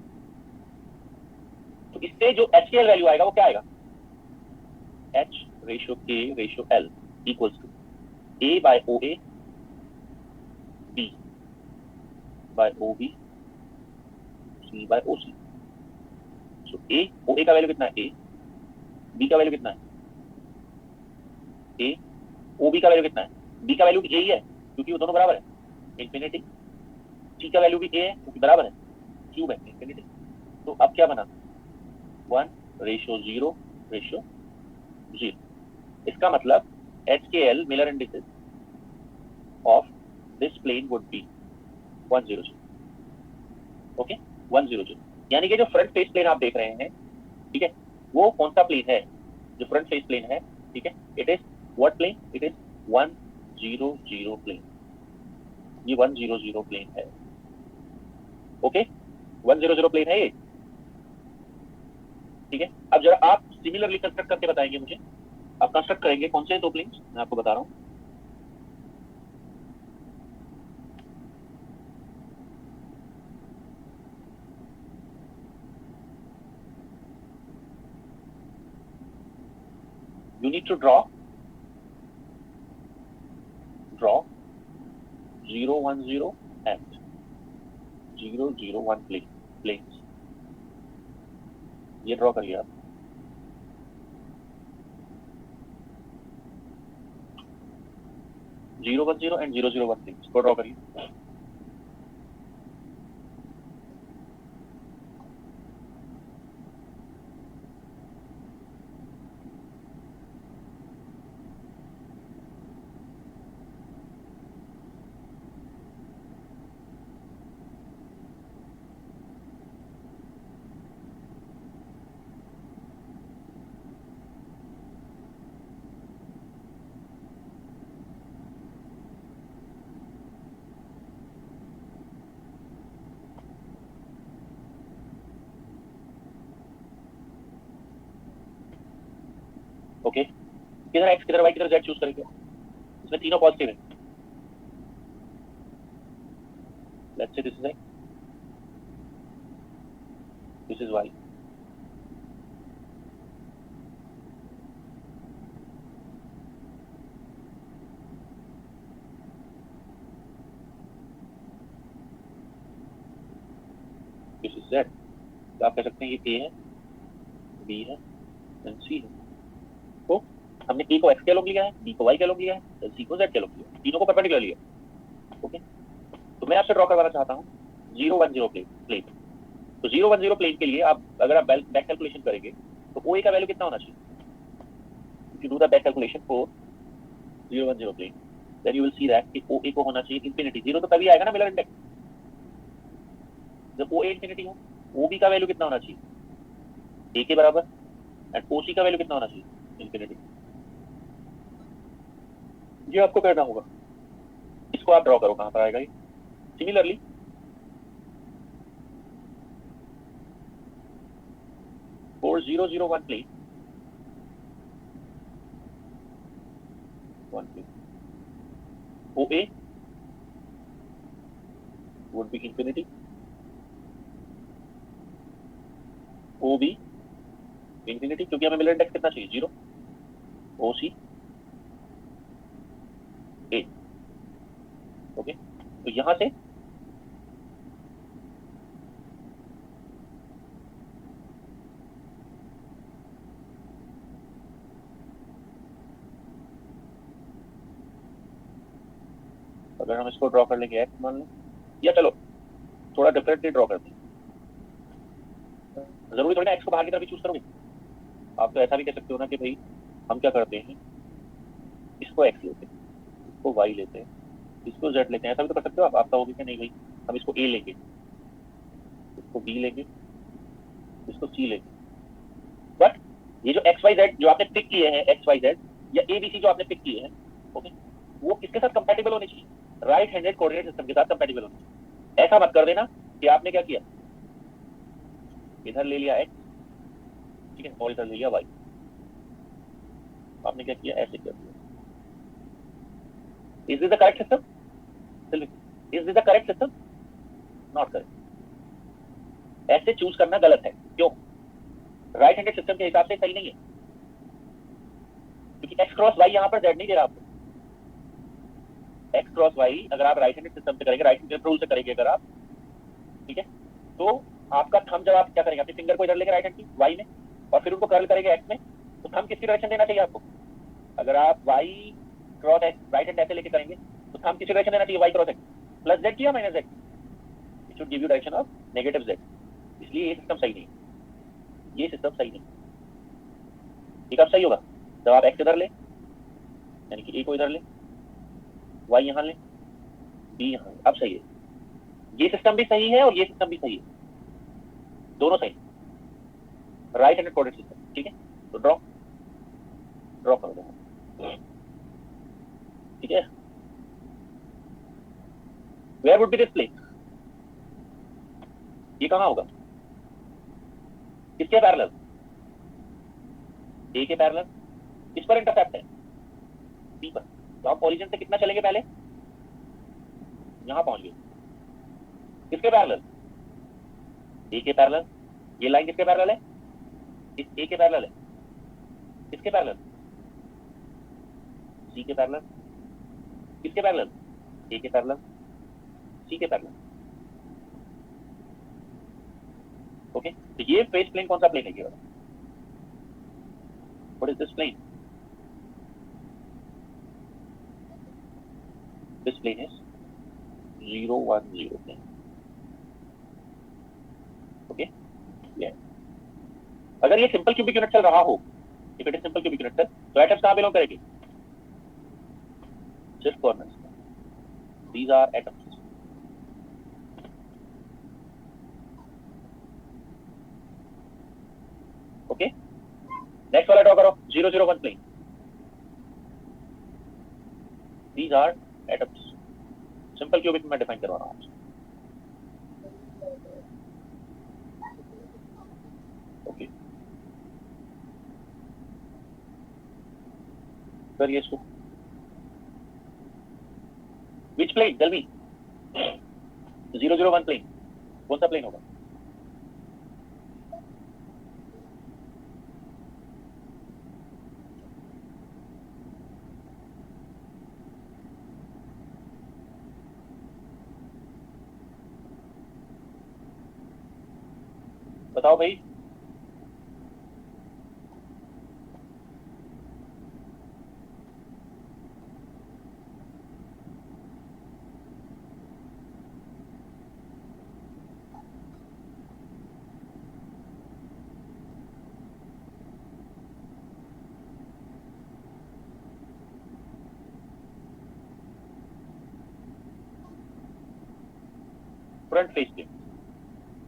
तो इससे जो HCl वैल्यू आएगा वो क्या आएगा, h ratio k ratio l equals to a by OA b by OB c by OC। So a OA का वैल्यू कितना है, a b का वैल्यू कितना है, a OB का वैल्यू कितना है, b का वैल्यू भी a ही है क्योंकि वो दोनों बराबर है, इंफिनिटी। c का वैल्यू भी a है क्योंकि बराबर है, क्यूब है, इंफिनिटी। तो अब क्या बना, 1:0 रेशियो 0। इसका मतलब HCl Miller indices of this plane would be 1:0। Okay, 1:0, यानी कि जो फ्रंट फेस प्लेन आप देख रहे हैं, ठीक है, वो कौन सा प्लेन है, जो फ्रंट फेस प्लेन है, ठीक है, it is what plane, it is 1:0 plane, ये 1:0 प्लेन है। ओके, 1:0 प्लेन है ये, ठीक है। अब जरा आप सिमिलरली कंस्ट्रक्ट करके बताएंगे मुझे, आप कंस्ट्रक्ट करेंगे कौन से दो प्लेन, मैं आपको बता रहा हूं। You need to draw 0:1:0 and 0:1 planes, ये ड्रॉ करिए आप। Zero one zero and 0:1 planes को ड्रॉ करिए। ओके, किधर x किधर y किधर z चूज करेंगे, इसमें तीनों पॉजिटिव है, say this is x, this is y. This is z. तो आप कह सकते हैं ये a है, b है एंड c है। तो हमने a को x के लोग लिया है, b को y के लोग लिया है, c को z के लोग लिया है, तीनों को परपेंडिकुलर लिया। ओके, तो मैं आपसे ड्रॉ करवाना चाहता हूँ 0 1 0 प्लेन। तो 0 1 0 प्लेन के लिए आप अगर आप बैक कैलकुलेशन करेंगे तो OA का वैल्यू कितना होना चाहिए? If you do the back calculation for 0 1 0 plane then you will see that कि OA को होना चाहिए इंफिनिटी। 0 तो तभी आएगा ना मिलर इंडेक्स जब OA इंफिनिटी हो। OB का वैल्यू कितना होना चाहिए? A के बराबर। एंड OC का वैल्यू कितना होना चाहिए? इंफिनिटी। ये आपको करना होगा। इसको आप ड्रॉ करो, कहां पर आएगा ये? Similarly for 0 0 1 plane, OA would be infinity, OB infinity क्योंकि हमें मिलर इंडेक्स कितना चाहिए? 0, OC A। ओके, तो यहां से अगर हम इसको ड्रॉ कर लेंगे x मान लें, या चलो थोड़ा डिफरेंटली ड्रॉ करते हैं। जरूरी थोड़ी ना x को बाहर की तरफ ही चूज करोगे। आप तो ऐसा भी कह सकते हो ना कि भाई हम क्या करते हैं, इसको x लेते हैं, इसको y लेते हैं, इसको z लेते हैं। ऐसा भी तो कर सकते हो आप कहोगे कि नहीं भाई हम इसको a लेंगे, इसको b लेंगे, इसको c लेंगे। बट ये जो x y z जो आपने पिक किए हैं, x y z या a b c जो आपने पिक किए हैं, ओके, वो किसके साथ कंपैटिबल होने चाहिए? राइट हैंडेड कोऑर्डिनेट सिस्टम के साथ कंपैटिबल होने चाहिए। ऐसा मत कर देना कि आपने क्या किया, इधर ले लिया x, ठीक है, और इधर ले लिया y। आपने क्या किया, ऐसे कर दिया। Is this the correct system? Is this the correct system? Not correct. ऐसे चूज करना गलत है। क्यों? राइट हैंडेड सिस्टम के हिसाब से सही नहीं है, क्योंकि x क्रॉस y यहां पर z नहीं दे रहा आपको। x क्रॉस y अगर आप राइट हैंडेड सिस्टम से करेंगे, राइट हैंडेड रूल से करेंगे अगर आप, ठीक है, तो आपका थंब जब आप क्या करेंगे, अपने फिंगर को इधर लेके राइट हैंड की y में और फिर उनको कर्ल करेंगे x में, तो थंब किसकी डायरेक्शन देना चाहिए आपको? अगर आप y cross x right hand ऐसे लेके करेंगे तो थंब किसकी डायरेक्शन देना चाहिए? y cross x plus z की या minus z? It should give you direction of negative z। इसलिए ये सिस्टम सही नहीं है, ये सिस्टम सही नहीं। ये कब सही होगा? जब आप x इधर ले, यानी कि a को इधर ले, y यहां ले, b यहां ले, अब सही है। ये सिस्टम भी सही है और ये सिस्टम भी सही है, दोनों सही, राइट हैंडेड कोऑर्डिनेट सिस्टम। ठीक है, तो ड्रॉ कर दो, ठीक है। Where would be this plane? ये कहां होगा? किसके पैरेलल? ए के पैरेलल। इस पर इंटरसेप्ट है बी पर, तो आप ओरिजिन से कितना चलेंगे? पहले यहां पहुंच गए। किसके पैरेलल? ए के पैरेलल। ये लाइन किसके पैरेलल है? इस ए के पैरेलल है। किसके पैरेलल? सी के पैरेलल। किसके पैरेलल? ए के पैरेलल, सी के पैरेलल। ओके, तो ये फेस प्लेन कौन सा प्लेन है? ये वाला। What is this plane? This plane is 0 1 0 plane. Okay, ये अगर ये सिंपल क्यूबिक यूनिट चल रहा हो, if it is simple cubic unit cell, तो एटम्स कहां बिलोंग करेंगे? सिर्फ corners. These are atoms. Okay, next वाला ड्रॉ करो, 0 0 1 plane. These are atoms. Simple cubic में डिफाइन करवा रहा हूं। ओके, करिए इसको। Which plane? Tell me. 001 plane कौन सा प्लेन होगा? बताओ भाई। फ्रंट फेस प्लेन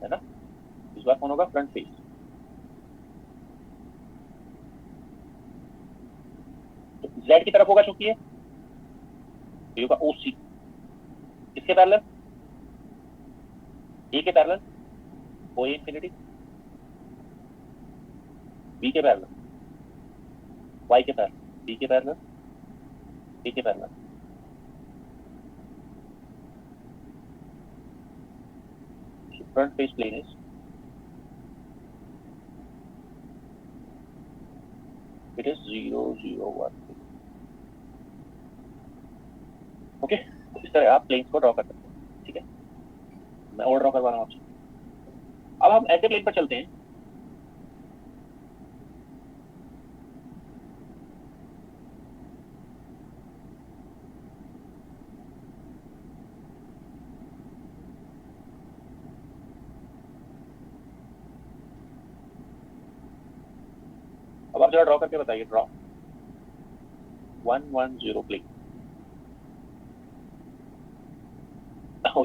है ना, इस बार कौन होगा? Front face. तो जेड की तरफ होगा चूंकि ये होगा ओसी। किसके पैरेलल? ए के parallel, O A infinity. B के पैरेलल, वाई के पैरेलल, बी के पैरेलल, ए के parallel. Front face plane is it is 001। Okay, इस तरह आप प्लेन्स को ड्रॉ कर सकते हैं। ठीक है, मैं और ड्रॉ करवा रहा हूँ आपसे। अब हम ऐसे प्लेन पर चलते हैं। अब आप जरा ड्रॉ करके बताइए। Draw 110 plane.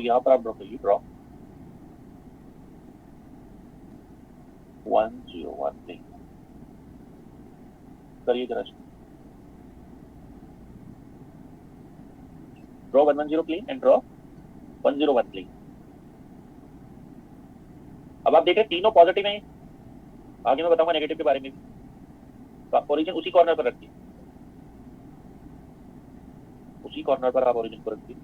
यहाँ पर आप ड्रॉ करिए। ड्रॉ 101 प्लेन करिए जरा। Draw 110 plane and draw 101 plane. अब आप देखें तीनों पॉजिटिव हैं। आगे मैं बताऊंगा नेगेटिव के बारे में भी। तो आप ओरिजिन उसी कॉर्नर पर रखिए, उसी कॉर्नर पर आप ओरिजिन को रखिए।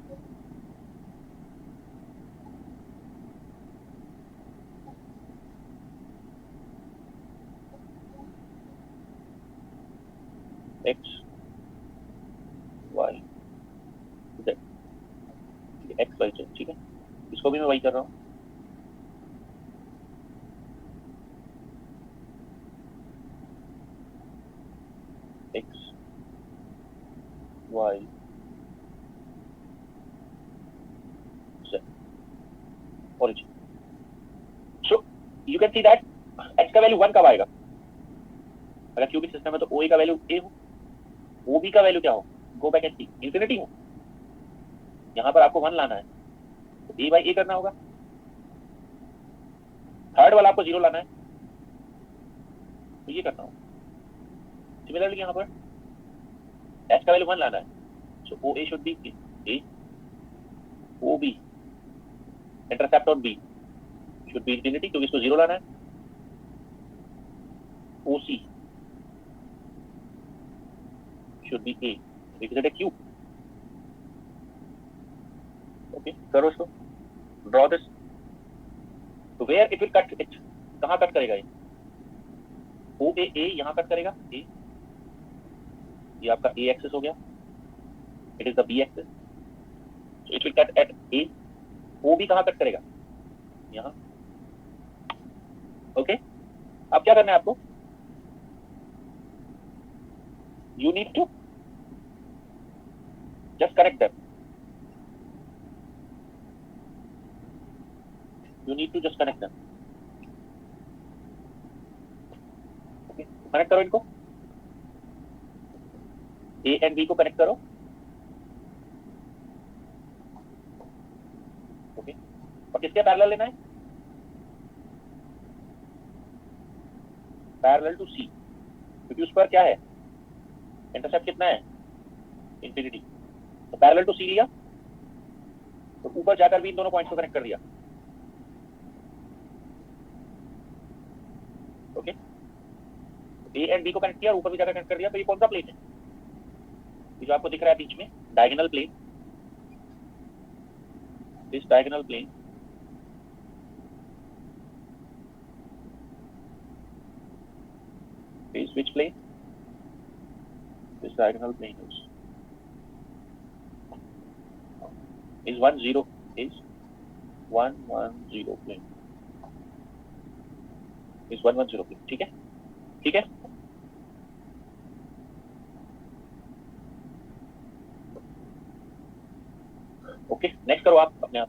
X y z, x y z. ठीक है, इसको भी मैं वही कर रहा हूँ। X y z origin. So you can see that x का वैल्यू 1 कब आएगा? अगर क्यूबिक सिस्टम है तो ओ ए का वैल्यू ए हो, ओ बी का वैल्यू क्या हो? Go back and see, infinity हो। यहाँ पर आपको 1 लाना है तो ए बाई ए करना होगा। थर्ड वाला आपको 0 लाना है तो ये करना होगा। सिमिलरली यहाँ पर एच का वैल्यू 1 लाना है, so O A should be A, O B intercept on B should be infinity क्योंकि इसको 0 लाना है। ओ सी should be A because it a cube. Okay, करो इसको, draw this. So where it will cut it? कहाँ कट करेगा ये? O A A यहाँ कट करेगा A, ये आपका A एक्सिस हो गया, it is the B axis. So it will cut at A. O B कहाँ कट करेगा? यहाँ। Okay, अब क्या करना है आपको? You need to just connect them. You need to just connect them. Okay, connect करो इनको, A and B को connect करो। Okay, और किसके पैरेलल लेना है? पैरेलल टू C, क्योंकि उस पर क्या है? इंटरसेप्ट कितना है? इंफिनिटी। तो पैरेलल टू सी लिया तो ऊपर जाकर भी इन दोनों पॉइंट्स को कनेक्ट कर दिया। ओके, ए एंड बी को कनेक्ट किया और ऊपर भी जाकर कनेक्ट कर दिया। तो ये कौन सा प्लेन है? ये जो आपको दिख रहा है बीच में diagonal plane, this diagonal plane is which plane? This diagonal plane is 1 0 is 1 1 0 plane is 1 1 0 plane. ठीक है, ठीक है. ओके, नेक्स्ट करो आप अपने आप.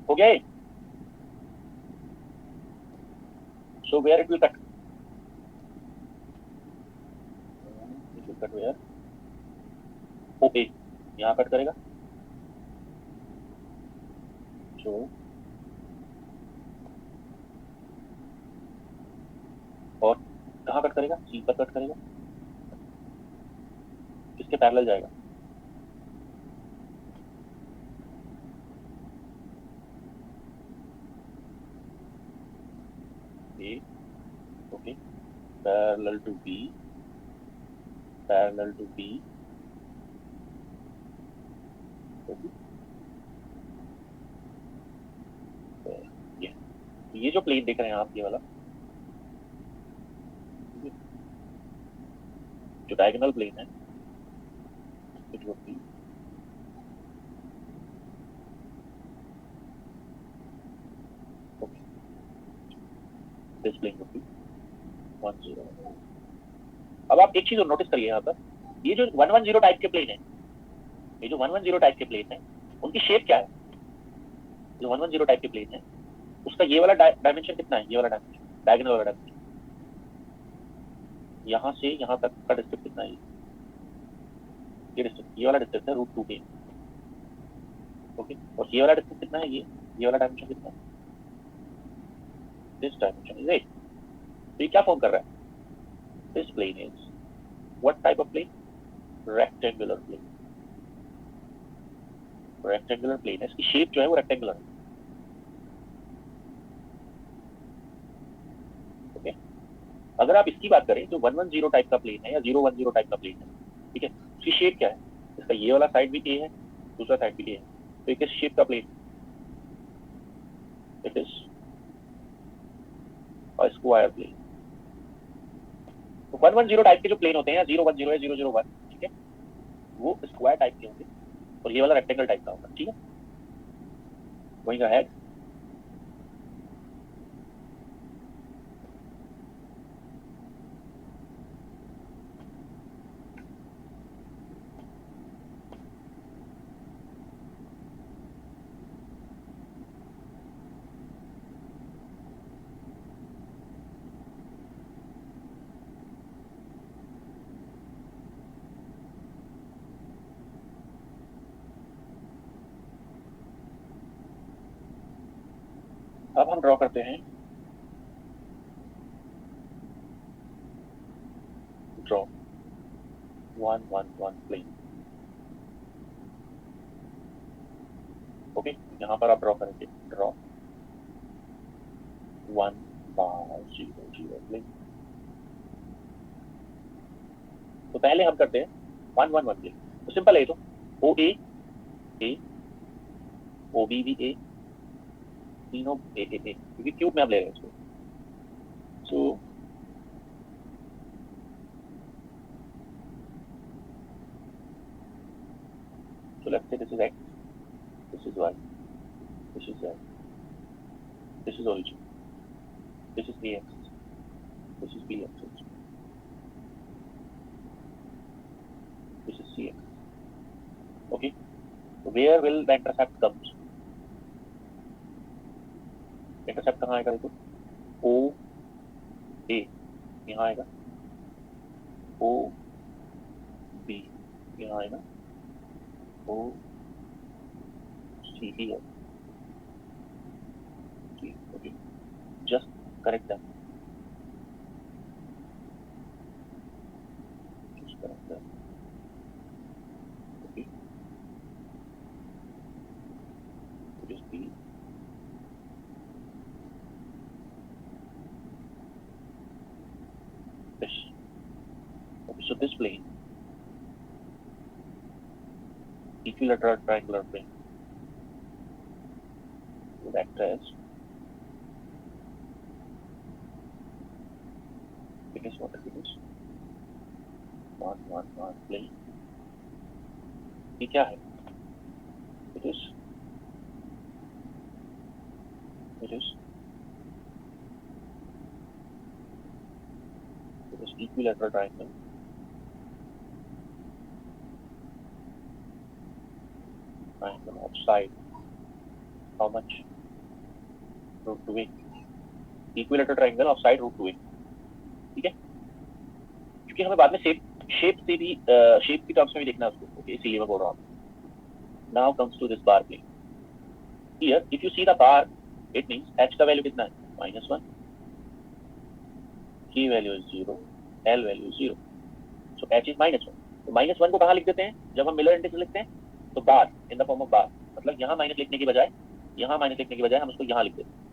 हो गया ये? So where it will cut? It will cut where? OA. यहाँ कट करेगा. So और कहाँ कट करेगा? C पर कट करेगा. किसके पैरेलल जाएगा? A. Okay. Parallel to B. Parallel to B. Okay. ये जो प्लेन देख रहे हैं आप, ये वाला जो डायगोनल प्लेन है, it would be okay. This plane would be 1 0. अब आप एक चीज नोटिस करिए यहाँ पर, ये जो 1 1 0 टाइप के प्लेन है, ये जो 1 1 0 टाइप के प्लेन है, उनकी शेप क्या है? जो 1 1 0 टाइप के प्लेन है, उसका ये वाला डायमेंशन कितना है? ये वाला डायमेंशन, डायगोनल वाला डायमेंशन, यहाँ से यहाँ तक का डिस्टेंस कितना है? ये डिस्टेंस, ये वाला डिस्टेंस है √2 ओके. और ये वाला डिस्टेंस कितना है? ये वाला डायमेंशन कितना है? This dimension is 8. तो ये क्या फॉर्म कर रहा है? This plane is what type of plane? Rectangular plane. Rectangular plane है, इसकी शेप जो है वो रेक्टेंगुलर है. ओके. अगर आप इसकी बात करें, जो 1 1 0 टाइप का प्लेन है या 0 1 0 टाइप का प्लेन है, ठीक है, उसकी शेप क्या है? इसका ये वाला साइड भी ए है, दूसरा साइड भी ए है. तो किस शेप का plane? It is a square plane. तो 1 1 0 टाइप के जो प्लेन होते हैं, 0 1 0 है, 0 0 1, ठीक है, वो स्क्वायर टाइप के होंगे, और ये वाला रेक्टेंगल टाइप का होगा. ठीक है, गोइंग अहेड. अब हम ड्रॉ करते हैं. Draw 1 1 1 plane. ओके, यहाँ पर आप ड्रॉ करेंगे. Draw 1 0 0 plane. तो पहले हम करते हैं 1 1 1 प्लेन. तो सिंपल है. तो ओ ए ओ बी भी ए, तीनों ए ए ए, क्योंकि क्यूब में आप ले रहे हैं इसको. So let's say this is x, this is y, this is z, this is origin, this is ax, this is bx, this is cx. Okay, so where will the intercept come? Intercept कहाँ आएगा? देखो ओ ए यहाँ आएगा, ओ बी यहाँ आएगा, ओ सी ही है. Okay, just correct that. Okay, it is B. This. Okay, so this plane, equilateral triangular plane, would act as, it is what it is, one plane. ये क्या है? It is equilateral triangle. Triangle of side, how much? Root 2a. Equilateral triangle of side root 2a. ठीक है, क्योंकि हमें बाद में शेप से भी शेप की टर्म्स में भी देखना है उसको. ओके, इसीलिए मैं बोल रहा हूँ. Now comes to this bar plane. Here if you see the bar, it means h का वैल्यू कितना है? -1, k value is 0, l value is 0. So h is -1. तो -1 को कहाँ लिख देते हैं जब हम मिलर इंडेक्स लिखते हैं? तो bar, in the form of bar. मतलब यहाँ माइनस लिखने की बजाय, यहाँ माइनस लिखने की बजाय हम उसको यहाँ लिख देते हैं.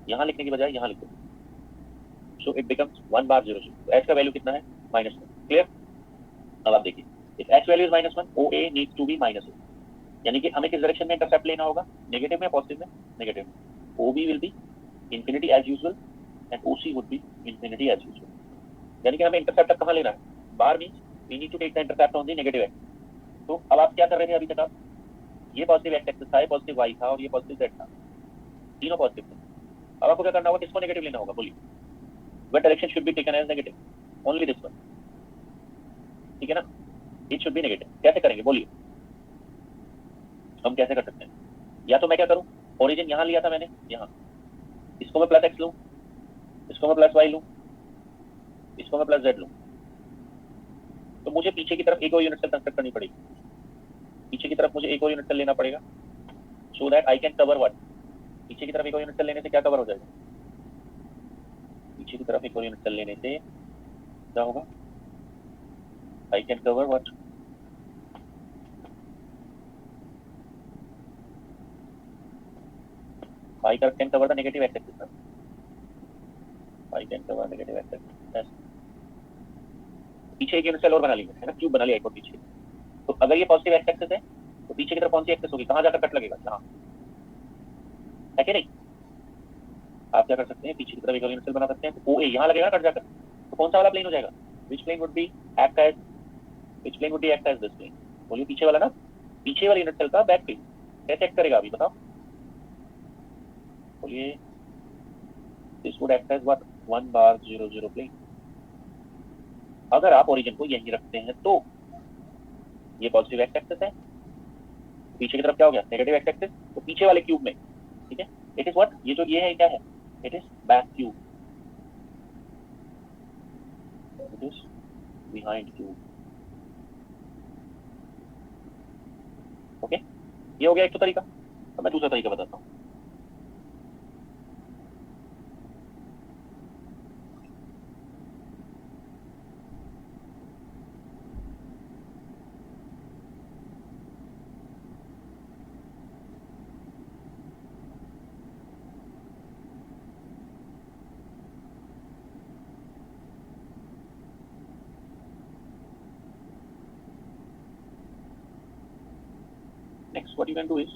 यहाँ लिखने की बजाय यहाँ लिख देते हैं. So it becomes 1 bar 0 0. तो h का वैल्यू कितना है? -1. क्लियर? अब आप देखिए, if h value is -1, OA needs to be -1. यानी कि हमें किस डायरेक्शन में इंटरसेप्ट लेना होगा? नेगेटिव में या पॉजिटिव में? नेगेटिव में. OB will be infinity as usual and OC would be infinity as usual. यानी कि हमें इंटरसेप्ट कहाँ लेना है? Bar means we need to take the intercept on the negative axis. तो अब आप क्या कर रहे थे अभी तक? आप ये पॉजिटिव एक्स एक्सिस था, पॉजिटिव y था और ये पॉजिटिव z था, तीनों पॉजिटिव थे. अब आपको क्या करना होगा? किसको नेगेटिव लेना होगा? बोलिए. What direction should be taken as negative? Only this one. ठीक है ना? It should be negative. कैसे करेंगे? बोलिए. हम कैसे कर सकते हैं? या तो मैं क्या करूं, ओरिजिन यहां लिया था मैंने, यहां, इसको मैं प्लस x लूं, इसको मैं प्लस y लूं, इसको मैं प्लस z लूं. तो मुझे पीछे की तरफ एक और यूनिट सेल कंस्ट्रक्ट करनी पड़ेगी. पीछे की तरफ मुझे एक और यूनिट सेल लेना पड़ेगा, so that I can cover what? पीछे की तरफ एक और यूनिट सेल लेने से क्या कवर हो जाएगा? पीछे की तरफ एक और यूनिट सेल लेने से क्या होगा? I can cover what? I can cover the negative x axis. I can cover negative x axis. पीछे एक यूनिट सेल और बना लिया है ना, क्यूब बना लिया एक और पीछे. तो अगर ये पॉजिटिव एक्स एक्सिस है तो पीछे की तरफ कौन सी एक्सिस होगी? कहाँ जाकर कट लगेगा? यहाँ है कि नहीं? आप क्या कर सकते हैं? पीछे की तरफ एक और यूनिट सेल बना सकते हैं. तो OA यहाँ लगेगा कट जाकर. तो कौन सा वाला प्लेन हो जाएगा? Which plane would be act as this plane? बोलिए. पीछे वाला ना, पीछे वाले यूनिट सेल का बैक प्लेन कैसे एक्ट करेगा अभी बताओ? बोलिए. This would act as what? 1 bar 0 0 plane. अगर आप ओरिजिन को यहीं रखते हैं तो ये पॉजिटिव एक्स एक्सिस है, पीछे की तरफ क्या हो गया? Negative x axis. तो पीछे वाले क्यूब में, ठीक है, इट इज व्हाट? ये जो ये है क्या है? It is back cube. It is behind cube. Okay, ये हो गया एक तो तरीका. अब मैं दूसरा तरीका बताता हूँ. next what you can do is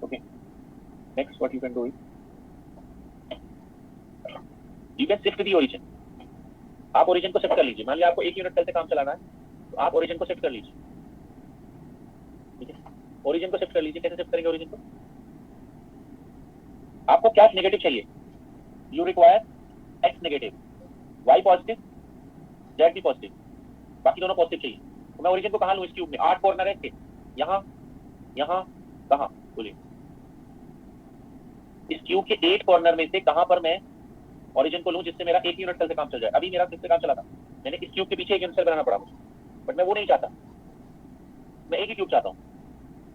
okay, next what you can do is you can shift the origin. आप ओरिजिन को शिफ्ट कर लीजिए। मान लिया आपको 1 यूनिट सेल से काम चलाना है, तो आप ओरिजिन को शिफ्ट कर लीजिए। ठीक है, ओरिजिन को शिफ्ट कर लीजिए। कैसे शिफ्ट करेंगे ओरिजिन को? आपको क्या नेगेटिव चाहिए? You require x negative, y positive, z भी पॉजिटिव, बाकी दोनों पॉजिटिव चाहिए। तो मैं ओरिजिन को कहां लूं? इस क्यूब में 8 कॉर्नर है इसके, यहां, यहां, कहां? बोलिए, इस क्यूब के 8 कॉर्नर में से कहां पर मैं ओरिजिन को लूं जिससे मेरा 1 यूनिट सेल से काम चल जाए? अभी मेरा किससे काम चला था? मैंने इस क्यूब के पीछे 1 यूनिट सेल बनाना पड़ा मुझे, बट मैं वो नहीं चाहता, मैं एक ही क्यूब चाहता हूं।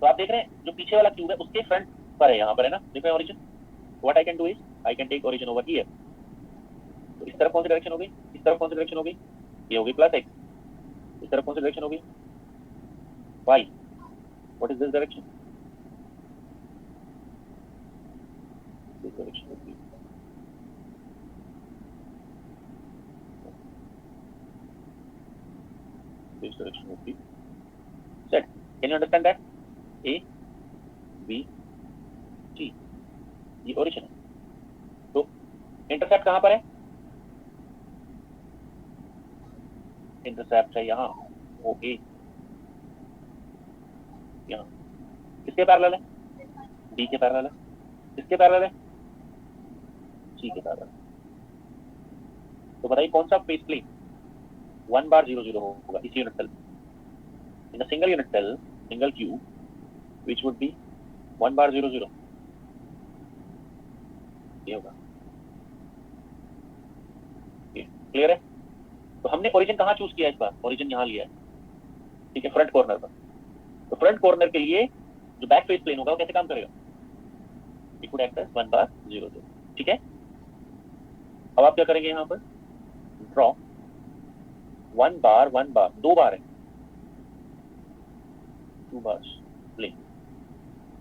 तो आप देख रहे हैं जो पीछे वाला क्यूब है उसके फ्रंट पर है, यहां पर है ना, देखो origin. What I can do is I can take origin over here. तो इस तरफ कौन सी डायरेक्शन हो गई? इस तरफ कौन सी डायरेक्शन हो गई? ये हो गई प्लस एक्स। इस तरफ कौन सी डायरेक्शन हो गई? Y. What is this direction? This direction होगी, दिस डायरेक्शन होगी। Set, can you understand that? A b c, ये ओरिजिन है। तो इंटरसेप्ट कहां पर है? इंटरसेप्ट है यहाँ, ओ ए, यहाँ। किसके पैरेलल है? डी के पैरेलल है। किसके पैरेलल है? सी के पैरेलल। तो बताइए कौन सा फेस प्लेन 1 बार 0 0 होगा इस यूनिट सेल में? In a single unit cell, single cube, which would be 1 bar 0 0, ये होगा। क्लियर है? तो हमने ओरिजिन कहाँ चूज किया? इस बार ओरिजिन यहाँ लिया है, ठीक है, फ्रंट कॉर्नर पर। तो फ्रंट कॉर्नर के लिए जो बैक फेस प्लेन होगा वो कैसे काम करेगा? It would act as 1 bar 0 0, ठीक है। अब आप क्या करेंगे? यहाँ पर ड्रॉ 1 बार 1 बार, 2 बार है, 2 बार प्लेन।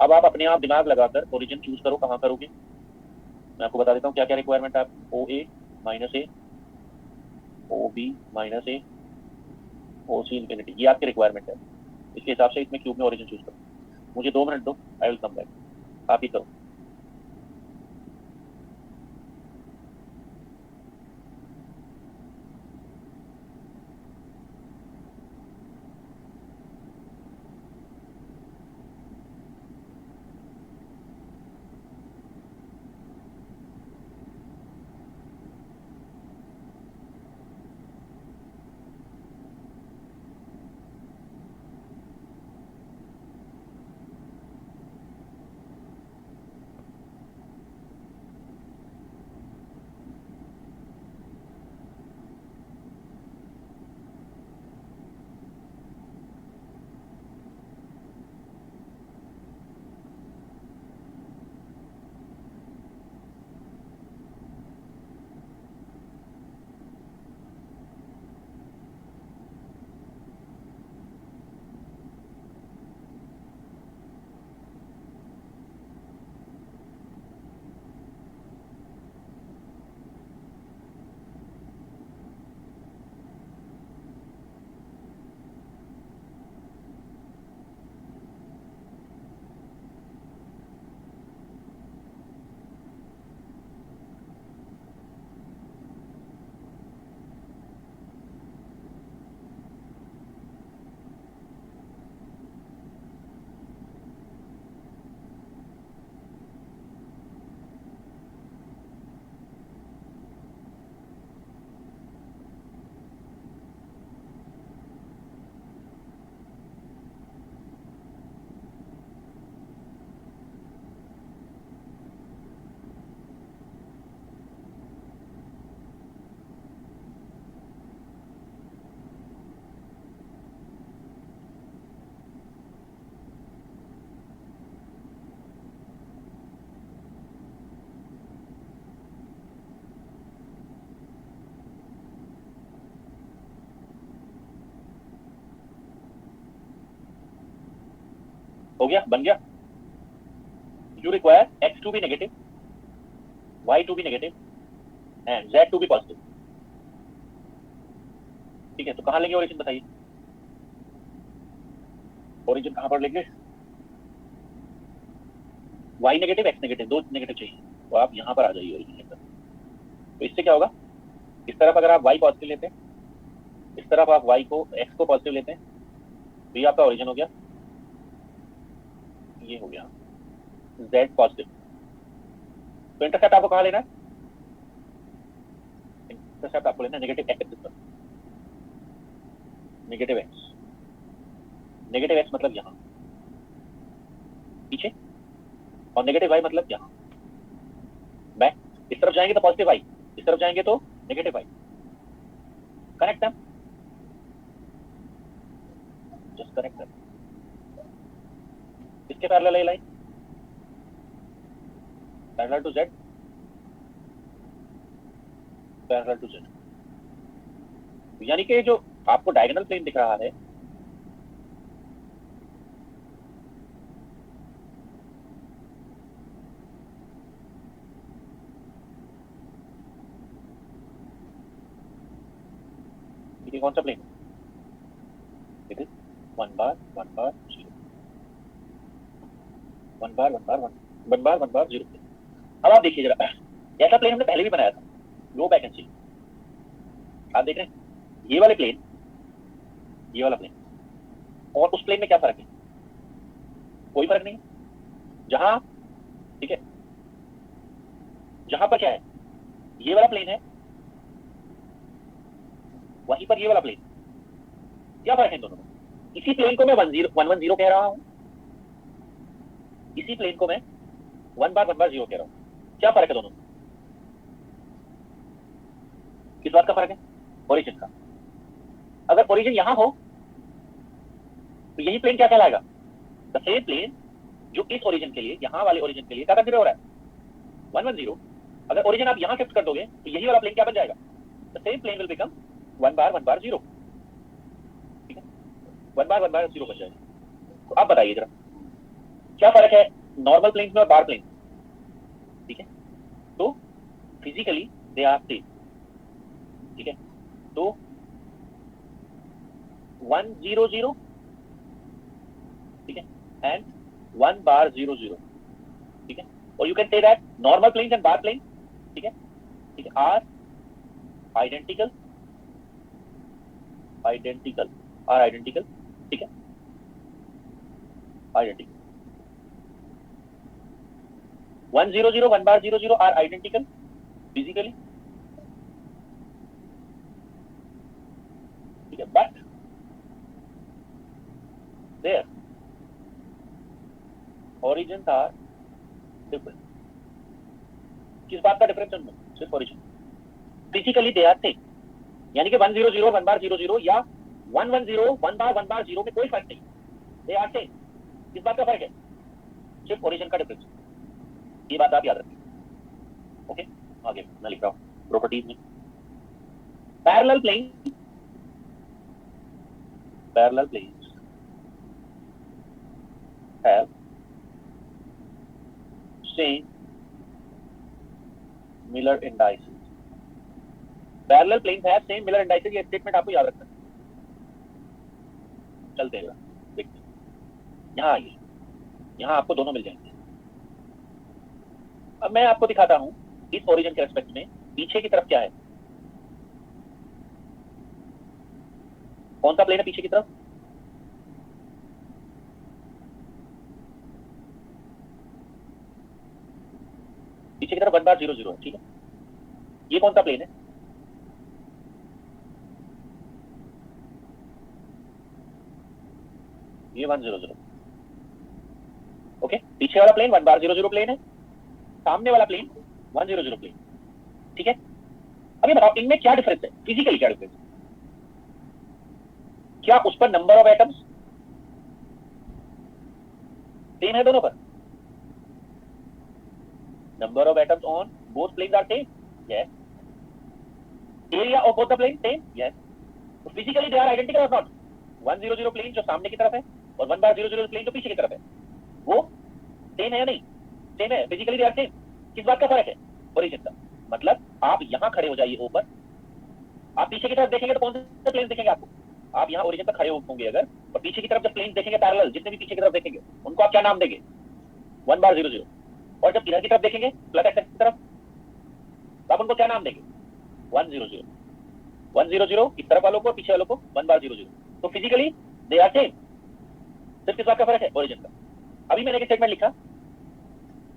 अब आप अपने आप दिमाग लगाकर ओरिजिन चूज करो, कहाँ करोगे? मैं आपको बता देता हूँ क्या क्या रिक्वायरमेंट है। आप ओ ए माइनस ए, ओ बी माइनस ए, ओ सी इन्फिनिटी, ये आपकी रिक्वायरमेंट है। इसके हिसाब से इसमें क्यूब में ओरिजिन चूज करो। मुझे 2 मिनट दो, आई विल कम बैक। आप ही करो। हो गया, बन गया। You require x to be negative, y2 भी नेगेटिव एंड z2 भी पॉजिटिव। ठीक है, तो कहां लेंगे ओरिजिन बताइए, ओरिजिन कहां पर लेंगे? y नेगेटिव x नेगेटिव, दो नेगेटिव चाहिए, तो आप यहां पर आ जाइए ओरिजिन लेकर। तो इससे क्या होगा, इस तरफ अगर आप y पॉजिटिव लेते हैं, इस तरफ आप y को x को पॉजिटिव लेते हैं, तो ये आपका ओरिजिन हो गया, ये हो गया z पॉजिटिव। तो इंटरसेप्ट आपको कहां लेना है? इंटरसेप्ट आपको लेना है नेगेटिव x एक्सिस पर, नेगेटिव x, नेगेटिव x मतलब यहां पीछे, और नेगेटिव y मतलब यहां बैक। इस तरफ जाएंगे तो पॉजिटिव y, इस तरफ जाएंगे तो नेगेटिव y। कनेक्ट है, जस्ट कनेक्ट है। इसके पैरेलल है line, parallel to z, parallel to z, यानी कि जो आपको डायगोनल प्लेन दिख रहा है, ये कौन सा plane? It is 1 bar 1 bar 0, 1 bar 1 bar 1 bar 1 bar 0। अब आप देखिए जरा, ऐसा प्लेन हमने पहले भी बनाया था, लो बैक एंड सी। आप देख रहे हैं ये वाले प्लेन, ये वाला प्लेन और उस प्लेन में क्या फर्क है? कोई फर्क नहीं है। जहां, ठीक है, जहां पर क्या है, ये वाला प्लेन है, वहीं पर ये वाला प्लेन, क्या फर्क है इन दोनों में? इसी प्लेन को मैं 110 कह रहा हूं, इसी प्लेन को मैं 1 बार 1 बार 0 कह रहा हूं। क्या फर्क है दोनों में? किस बात का फर्क है? ओरिजिन का। अगर ओरिजिन यहां हो तो यही प्लेन क्या कहलाएगा? द सेम प्लेन जो इस ओरिजिन के लिए, यहां वाले ओरिजिन के लिए क्या कंसीडर हो रहा है? 110। अगर ओरिजिन आप यहां शिफ्ट कर दोगे तो यही वाला प्लेन क्या बन जाएगा? The same plane will become 1 bar 1 bar 0। ठीक है, 1 बार 1 बार 0 बन जाएगा। तो आप बताइए जरा क्या फर्क है नॉर्मल प्लेन में और बार प्लेन? ठीक है, तो फिजिकली दे आर सेम। ठीक है, तो 100, ठीक है, एंड 1 बार 00। ठीक है, और you can say that normal planes and bar plane, ठीक है, ठीक है, are identical, identical, are identical. ठीक है, identical. 100 1 bar 00 are identical physically. ठीक है, but their origins are different। किस बात का डिफरेंस है? सिर्फ origin. Physically they are same, यानी कि 100 1 बार 00 या 110 1 बार 1 बार 0 में कोई फर्क नहीं, दे आर सेम। किस बात का फर्क है? सिर्फ ओरिजिन का डिफरेंस। ये बात आप याद रखिए। ओके, आगे मैं लिख रहा हूं प्रॉपर्टीज में। Parallel plane, parallel planes have same Miller indices. Parallel planes have same Miller indices, ये स्टेटमेंट आपको याद रखना है। चलते हैं देखते हैं, यहाँ आइए, यहाँ आपको दोनों मिल जाएंगे। अब मैं आपको दिखाता हूं इस ओरिजिन के रेस्पेक्ट में पीछे की तरफ क्या है। कौन सा प्लेन है पीछे की तरफ? पीछे की तरफ 1 बार 00 है। ठीक है, ये कौन सा प्लेन है? ये 100। ओके, पीछे वाला प्लेन 1 बार 00 प्लेन है, सामने वाला प्लेन 100 प्लेन। ठीक है, अभी बताओ इनमें क्या डिफरेंस है, फिजिकली क्या डिफरेंस है? क्या उस पर नंबर ऑफ एटम्स सेम है दोनों पर? Number of atoms on both planes are same, yes. Area of both the plane same, yes. तो फिजिकली दे आर आइडेंटिकल और नॉट? 100 प्लेन जो सामने की तरफ है और 1 बार 00 प्लेन जो पीछे की तरफ है, वो सेम है या नहीं? सेम है, फिजिकली दे आर सेम। किस बात का फर्क है? ओरिजिन का। मतलब आप यहाँ खड़े हो जाइए ऊपर, आप पीछे की तरफ देखेंगे तो कौन से प्लेन देखेंगे आपको? आप यहाँ ओरिजिन पर खड़े होंगे अगर, और पीछे की तरफ जब प्लेन देखेंगे पैरेलल, जितने भी पीछे की तरफ देखेंगे उनको आप क्या नाम देंगे? 1 बार 0 0। और जब इधर की तरफ देखेंगे प्लस एक्स की तरफ, तो आप उनको क्या नाम देंगे? 1 0 0। 1 0 0 इस तरफ वालों को, पीछे वालों को 1 बार 0 0। तो फिजिकली दे आर सेम, सिर्फ किस बात का फर्क है? ओरिजिन का। अभी मैंने एक स्टेटमेंट लिखा,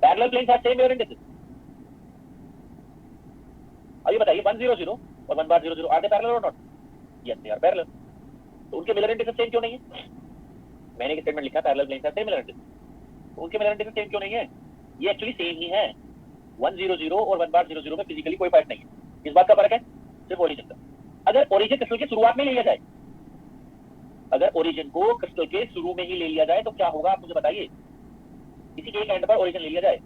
parallel planes are same where in this. अभी बताइए 1 0 0 और 1 बार 0 0 आर दे पैरेलल और not? Yes they are parallel. तो उनके मिरर इंडिसेस सेम क्यों नहीं है? मैंने एक स्टेटमेंट लिखा, parallel planes are same mirror indices, तो उनके मिरर इंडिसेस सेम क्यों नहीं है? ये एक्चुअली सेम ही है। 1 0 0 और 1 बार 0 0 में फिजिकली कोई फर्क नहीं है। इस बात का फर्क है सिर्फ ओरिजिन का। अगर ओरिजिन क्रिस्टल के शुरुआत में ले लिया जाए, अगर ओरिजिन को क्रिस्टल के शुरू में ही ले लिया जाए तो क्या होगा आप मुझे बताइए? किसी एक एंड पर ओरिजिन ले लिया जाए,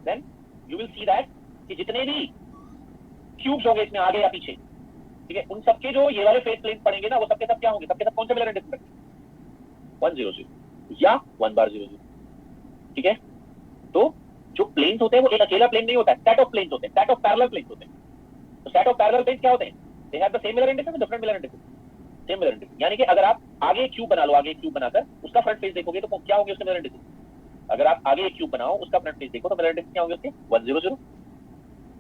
then you will see that कि जितने भी क्यूब्स होंगे इसमें आगे या पीछे, ठीक है, उन सबके जो ये वाले फेस प्लेन पड़ेंगे ना, वो सबके सब क्या होंगे? सबके सब कौन से मिलर इंडिसेस? 1 0 0 या 1 बार 0 0। ठीक है, तो जो प्लेन्स होते हैं वो एक अकेला प्लेन नहीं होता है, सेट ऑफ प्लेन्स होते हैं, सेट ऑफ पैरेलल प्लेन्स होते हैं। तो सेट ऑफ पैरेलल प्लेन्स क्या होते हैं? They have the same Miller indices, different Miller indices, same Miller indices. यानी कि अगर आप आगे एक क्यूब बना लो, आगे एक क्यूब बनाकर उसका फ्रंट फेस देखोगे तो क्या होंगे उसके मिलर इंडिसेस? अगर आप आगे एक क्यूब बनाओ, उसका फ्रंट फेस देखो तो मिलर इंडिसेस क्या होंगे उसके? 1 0 0।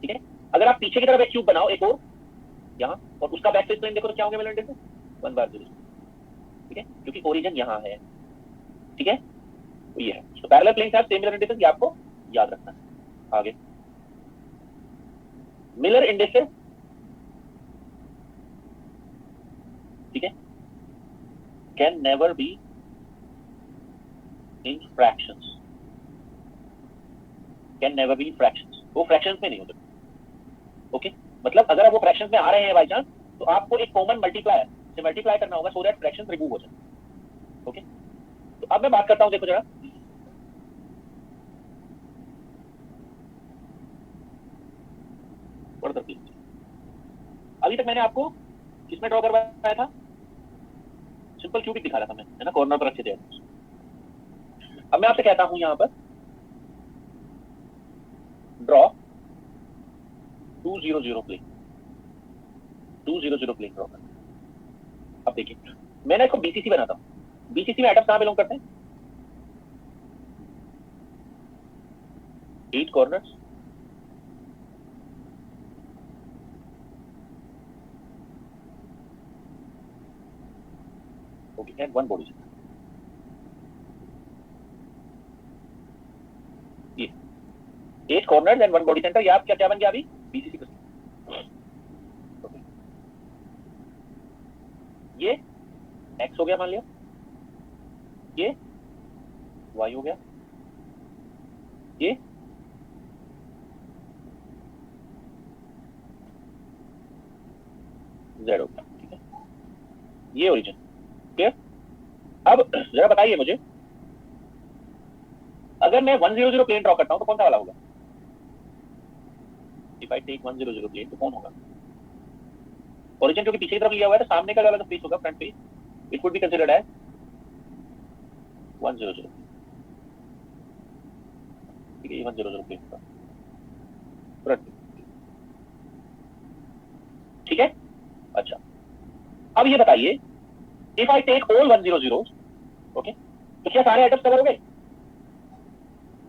ठीक है, अगर आप पीछे की तरफ एक क्यूब बनाओ एक और यहाँ, और उसका बैक फेस प्लेन देखो तो क्या होंगे मिलर इंडिसेस? 1 बार 0 0। ठीक है, क्योंकि ओरिजिन यहाँ है। ठीक है, तो ये है, तो parallel planes have same Miller indices, ये आपको याद रखना है। आगे मिलर इंडिसेस, ठीक है, can never be in fractions, can never be in fractions, वो फ्रैक्शंस में नहीं होते। ओके, मतलब अगर आप वो फ्रैक्शंस में आ रहे हैं बाई चांस, तो आपको एक कॉमन मल्टीप्लायर से मल्टीप्लाई करना होगा सो दैट फ्रैक्शंस रिमूव हो जाए। ओके, तो अब मैं बात करता हूं, देखो जरा, अभी तक मैंने आपको किसमें ड्रॉ करवाया था? सिंपल क्यूबिक दिखा रहा था मैं, है ना, कॉर्नर पर अच्छे थे। अब मैं आपसे कहता हूं यहां पर ड्रॉ 2 0 0 प्लेन, 2 0 0 प्लेन ड्रॉ करना। अब देखिए मैंने इसको बीसीसी बनाता हूं। बीसीसी में एटम्स कहां बिलोंग करते हैं? 8 corners, okay, and 1 body centre. ये 8 कॉर्नर्स एंड 1 बॉडी सेंटर, ये आप क्या क्या बन गया अभी? बीसीसी का। ये एक्स हो गया मान लिया, ये वाई हो गया, ये जेड हो गया। ठीक है, ये ओरिजिन। क्लियर? अब जरा बताइए मुझे, अगर मैं 1 0 0 प्लेन ड्रॉ करता हूं तो कौन सा वाला होगा? इफ आई टेक 1 0 0 प्लेन तो कौन होगा? ओरिजिन क्योंकि पीछे की तरफ लिया हुआ है तो सामने का वाला जो फेस होगा, front face, it would be considered as 1 0 0। ठीक है, ये 1 0 0 प्लेन होगा फ्रंट। ठीक है, अच्छा अब ये बताइए, if I take all 1 0 0, okay, तो क्या सारे एटम्स कवर हो गए?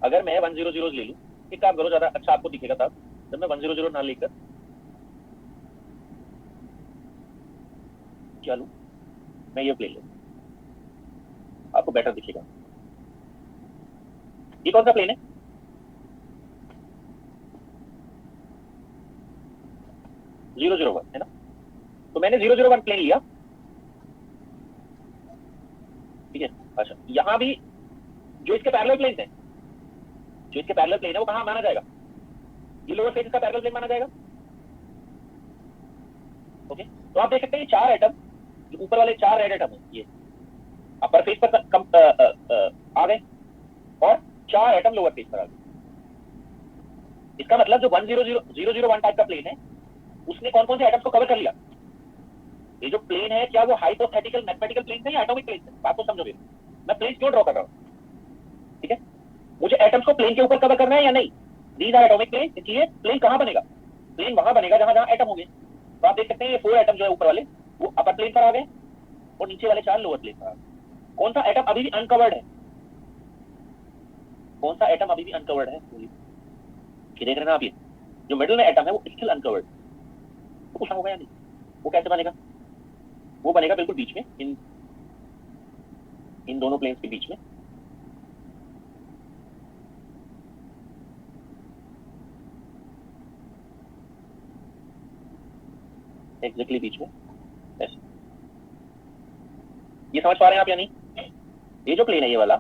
अगर मैं 1 0 0 ले लूं, एक काम करो, ज्यादा अच्छा आपको दिखेगा तब जब मैं 1 0 0 ना लेकर क्या लूं, मैं ये प्लेन लूं, आपको बेटर दिखेगा। ये कौन सा प्लेन है? 0 0 1 है ना, तो मैंने 0 0 1 प्लेन लिया। ठीक है, अच्छा यहां भी जो इसके पैरेलल प्लेन है, जो इसके पैरेलल प्लेन है वो कहां माना जाएगा? ये लोअर फेस इसका पैरेलल प्लेन माना जाएगा। ओके, तो आप देख सकते हैं ये 4 एटम, जो ऊपर वाले 4 रेड एटम है, ये अपर फेस पर आ गए और 4 एटम लोअर फेस पर आ गए। इसका मतलब जो 1 0 0 0 0 1 टाइप का प्लेन है, उसने कौन कौन से एटम्स को कवर कर लिया? ये जो प्लेन है, क्या वो हाइपोथेटिकल मैथमेटिकल प्लेन है या एटॉमिक प्लेन है? बात को समझो मेरी, मैं प्लेन क्यों ड्रॉ कर रहा हूं? ठीक है, मुझे एटम्स को प्लेन के ऊपर कवर करना है या नहीं? दीज आर एटॉमिक प्लेन, इसलिए प्लेन कहां बनेगा? प्लेन वहां बनेगा जहां जहां एटम होंगे। तो आप देख सकते हैं ये 4 एटम जो है ऊपर वाले वो अपर प्लेन पर आ गए और नीचे वाले 4 लोअर प्लेन पर आ गए। कौन सा एटम अभी भी अनकवर्ड है? कौन सा एटम अभी भी अनकवर्ड है? कि देख रहे हैं ना आप, ये जो मिडिल में एटम है वो स्टिल अनकवर्ड। तो पूछा होगा या नहीं? वो कैसे बनेगा? वो बनेगा बिल्कुल बीच में, इन दोनों प्लेन्स के बीच में। एग्जैक्टली बीच में ऐसे। ये समझ पा रहे हैं आप या नहीं? ये जो प्लेन है ये वाला,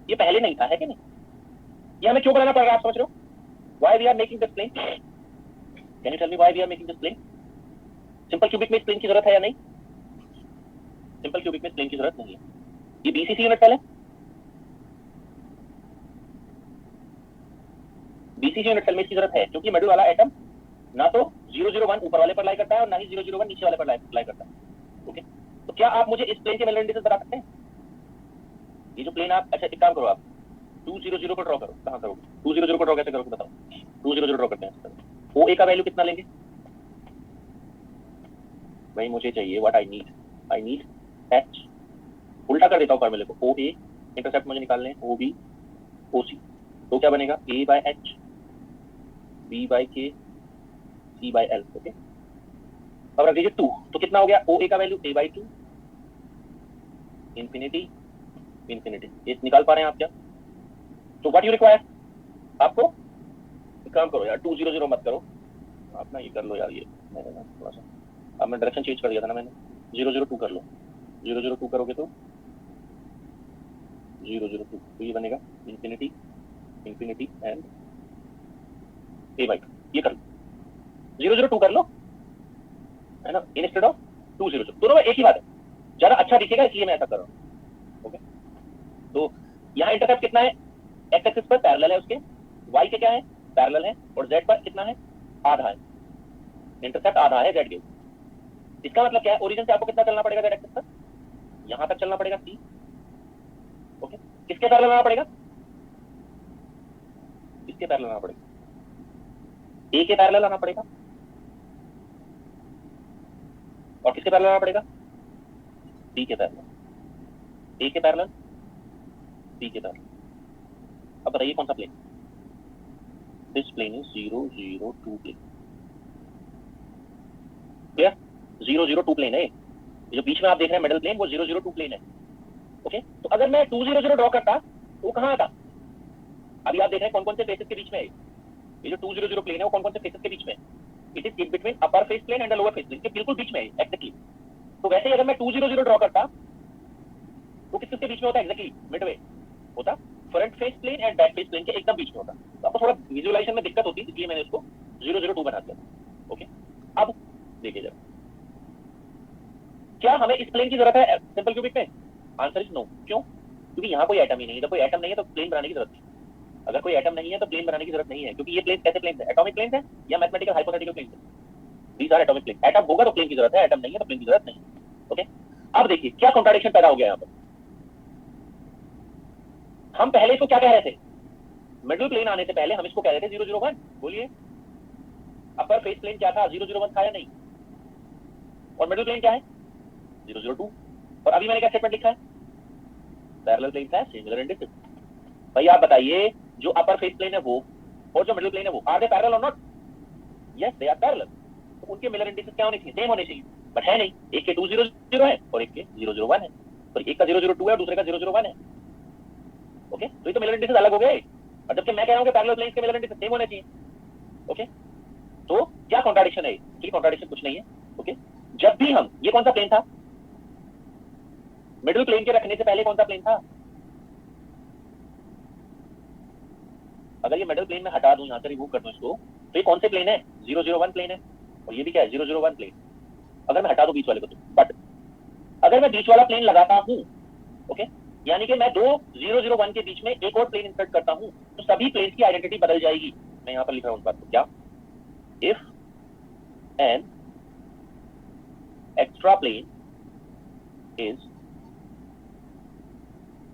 ये पहले नहीं था, है कि नहीं? ये हमें क्यों बनाना पड़ रहा है, आप समझ रहे हो? Why we are making this plane? Can you tell me why we are making this plane? Simple cubic में इस प्लेन की जरूरत है या नहीं? सिंपल क्यूबिक में इस प्लेन की जरूरत नहीं है। ये बीसीसी यूनिट सेल है। बीसीसी यूनिट सेल में इसकी जरूरत है क्योंकि मिडिल वाला एटम ना तो 001 ऊपर वाले पर लाई करता है और ना ही 001 नीचे वाले पर लाई करता है। ओके, तो क्या आप मुझे इस प्लेन के मिलर इंडिसेस बता सकते हैं? ये जो प्लेन आप, अच्छा एक काम करो, आप 200 को ड्रॉ करो। कहां करोगे 200 को ड्रॉ? कैसे करोगे बताओ? 200 ड्रॉ करते हैं। ओ ए का वैल्यू कितना लेंगे भाई? मुझे चाहिए व्हाट आई नीड एच। उल्टा कर देता हूँ फॉर्मूले को। ओ ए इंटरसेप्ट मुझे निकालने हैं, ओ बी ओ सी। तो क्या बनेगा? ए बाय एच, बी बाय के, सी बाय एल। ओके, अब रख दीजिए 2। तो कितना हो गया? ओ ए का value A by 2, infinity infinity. ये निकाल पा रहे हैं आप क्या? तो व्हाट यू रिक्वायर? आपको एक काम करो यार, 200 मत करो आप ना, ये कर लो यार, ये मैंने ना थोड़ा सा, अब मैं डायरेक्शन चेंज कर दिया था ना मैंने। 002 कर लो। 002 करोगे तो 002, तो ये बनेगा infinity infinity and A by 2। ये कर लो, 002 कर लो, है ना, इंस्टेड ऑफ 200। दोनों में एक ही बात है, ज्यादा अच्छा दिखेगा इसलिए मैं ऐसा कर रहा हूँ। ओके, तो यहाँ इंटरसेप्ट कितना है? एक्स एक्सिस पर पैरेलल है उसके, वाई के क्या है? पैरेलल है, और जेड पर कितना है? आधा है। इंटरसेप्ट आधा है जेड के। इसका मतलब क्या है? ओरिजिन से आपको कितना चलना पड़ेगा जेड एक्सिस पर? यहां तक चलना पड़ेगा सी। ओके, किसके पैरेलल आना पड़ेगा? इसके पैरेलल आना पड़ेगा, ए के पैरेलल आना पड़ेगा। और किसके पैरेलल आना पड़ेगा? सी के पैरेलल। ए के पैरेलल, सी के पैरेलल। अब बताइए कौन सा plane? This plane is 002 plane. Clear? 002 plane है जो बीच में आप देख रहे हैं मिडिल प्लेन, वो 002 प्लेन है। ओके, तो अगर मैं 200 ड्रॉ करता तो कहां आता? अभी आप देख रहे हैं कौन कौन से फेसेस के बीच में है ये जो 200 प्लेन है, वो कौन कौन से फेसेस के बीच में है? It is in between upper face plane and lower face plane के बिल्कुल बीच में है एक्जेक्टली। तो वैसे ही अगर मैं 200 ड्रॉ करता तो किस किसके बीच में होता? एक्जेक्टली मिडवे होता, front face plane and back face plane के एकदम बीच में होता। तो आपको थोड़ा विजुअलाइजेशन में दिक्कत होती है, इसलिए मैंने इसको 002 बना दिया। ओके, अब देखिए जरा, क्या हमें इस प्लेन की जरूरत है सिंपल क्यूबिक में? Answer is no. क्यों? क्योंकि यहाँ कोई एटम ही नहीं है। जब कोई एटम नहीं है तो प्लेन बनाने की जरूरत नहीं। अगर कोई एटम नहीं है तो प्लेन बनाने की जरूरत नहीं है, क्योंकि ये प्लेन कैसे प्लेन है? एटॉमिक प्लेन है या मैथमेटिकल हाइपोथेटिकल प्लेन है? These are atomic plane. Atom होगा तो प्लेन की जरूरत है, एटम नहीं है तो प्लेन की जरूरत नहीं। ओके, अब देखिए क्या कॉन्ट्राडिक्शन पैदा हो गया यहाँ पर। हम पहले इसको क्या कह रहे थे? मिडिल प्लेन आने से पहले हम इसको कह रहे थे 001। बोलिए, अपर फेस प्लेन क्या था? 001 था या नहीं? और मिडिल प्लेन क्या है? 002। और अभी मैंने क्या स्टेटमेंट लिखा है? पैरेलल प्लेन है, सिमिलर इंडिसेस। भाई आप बताइए, जो अपर फेस प्लेन है वो और जो मिडिल प्लेन है वो, आर दे पैरेलल और not? Yes, they are parallel. तो उनके मिलर इंडिसेस क्या होने चाहिए? सेम होने चाहिए, बट है नहीं। एक के 200 है और एक के 001 है, और एक का 002 है और दूसरे का 001 है। ओके, तो ये तो मिलर इंडिसेस अलग हो गए, और जबकि मैं कह रहा हूं कि पैरेलल प्लेन्स के मिलर इंडिसेस सेम होने चाहिए। ओके, तो क्या कॉन्ट्राडिक्शन है? ये कॉन्ट्राडिक्शन कुछ नहीं है। ओके, जब भी हम, ये कौन सा प्लेन था? मिडिल प्लेन के रखने से पहले कौन सा प्लेन था? अगर ये मिडिल प्लेन में हटा दूं, यहां से रिमूव कर दूं इसको, तो ये कौन से प्लेन है? 001 प्लेन है, और ये भी क्या है? 001 प्लेन। अगर मैं हटा दूं बीच वाले को तो, बट अगर मैं बीच वाला प्लेन लगाता हूं, ओके, यानी कि मैं दो 001 के बीच में एक और प्लेन इंसर्ट करता हूं, तो सभी प्लेन्स की आइडेंटिटी बदल जाएगी। मैं यहां पर लिख रहा हूं उस बात को, क्या? If an extra plane is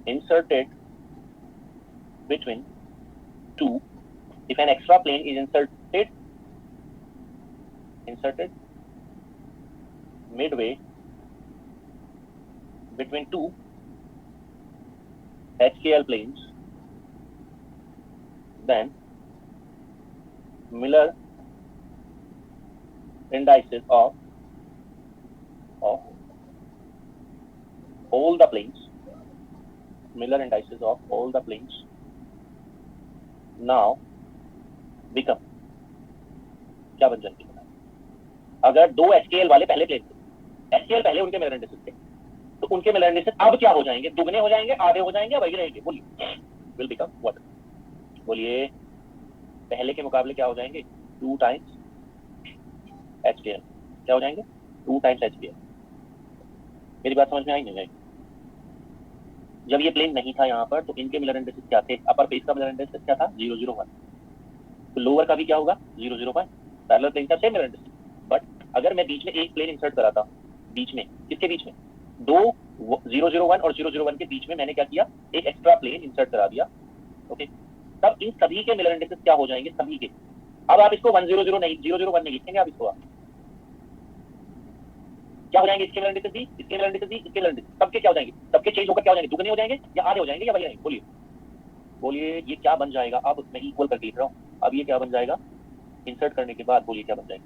inserted between two, if an extra plane is inserted midway between two HKL planes, then Miller indices of all the planes, Miller indices of all the planes now become, क्या बन जाएंगे? अगर दो HKL वाले पहले प्लेन थे, HKL पहले उनके मिलर इंडिसेस थे, तो उनके मिलर इंडिसेस अब क्या हो जाएंगे? दुगने हो जाएंगे, आधे हो जाएंगे, वही रहेंगे? बोलिए, विल बिकम व्हाट? बोलिए, पहले के मुकाबले क्या हो जाएंगे? 2 टाइम्स HKL। क्या हो जाएंगे? 2 टाइम्स HKL। मेरी बात समझ में आई नहीं आई? जब ये प्लेन नहीं था यहाँ पर, तो इनके मिलर इंडिसेस क्या थे? अपर फेस का मिलर इंडिसेस क्या था? 001। तो लोअर का भी क्या होगा? 001। पैरेलल प्लेन का सेम मिलर इंडिसेस। बट अगर मैं बीच में एक प्लेन इंसर्ट कराता, बीच में, किसके बीच में? दो 001 और 001 के बीच में मैंने क्या किया? एक एक्स्ट्रा प्लेन इंसर्ट करा दिया। ओके, तब इन सभी के मिलर इंडिसेस क्या हो जाएंगे? सभी के। अब आप इसको 100 नहीं, 001 नहीं लिखेंगे आप इसको। क्या हो जाएंगे? इसके मिलर इंडिसेस भी, इसके मिलर इंडिसेस भी, इसके मिलर इंडिसेस, सबके क्या हो जाएंगे? सबके चेंज होकर क्या हो जाएंगे? दुगने हो जाएंगे या आधे हो जाएंगे या वही रहेंगे? बोलिए, बोलिए, ये क्या बन जाएगा? अब मैं इक्वल करके लिख रहा हूँ। अब ये क्या बन जाएगा? इंसर्ट करने के बाद बोलिए क्या बन जाएगा?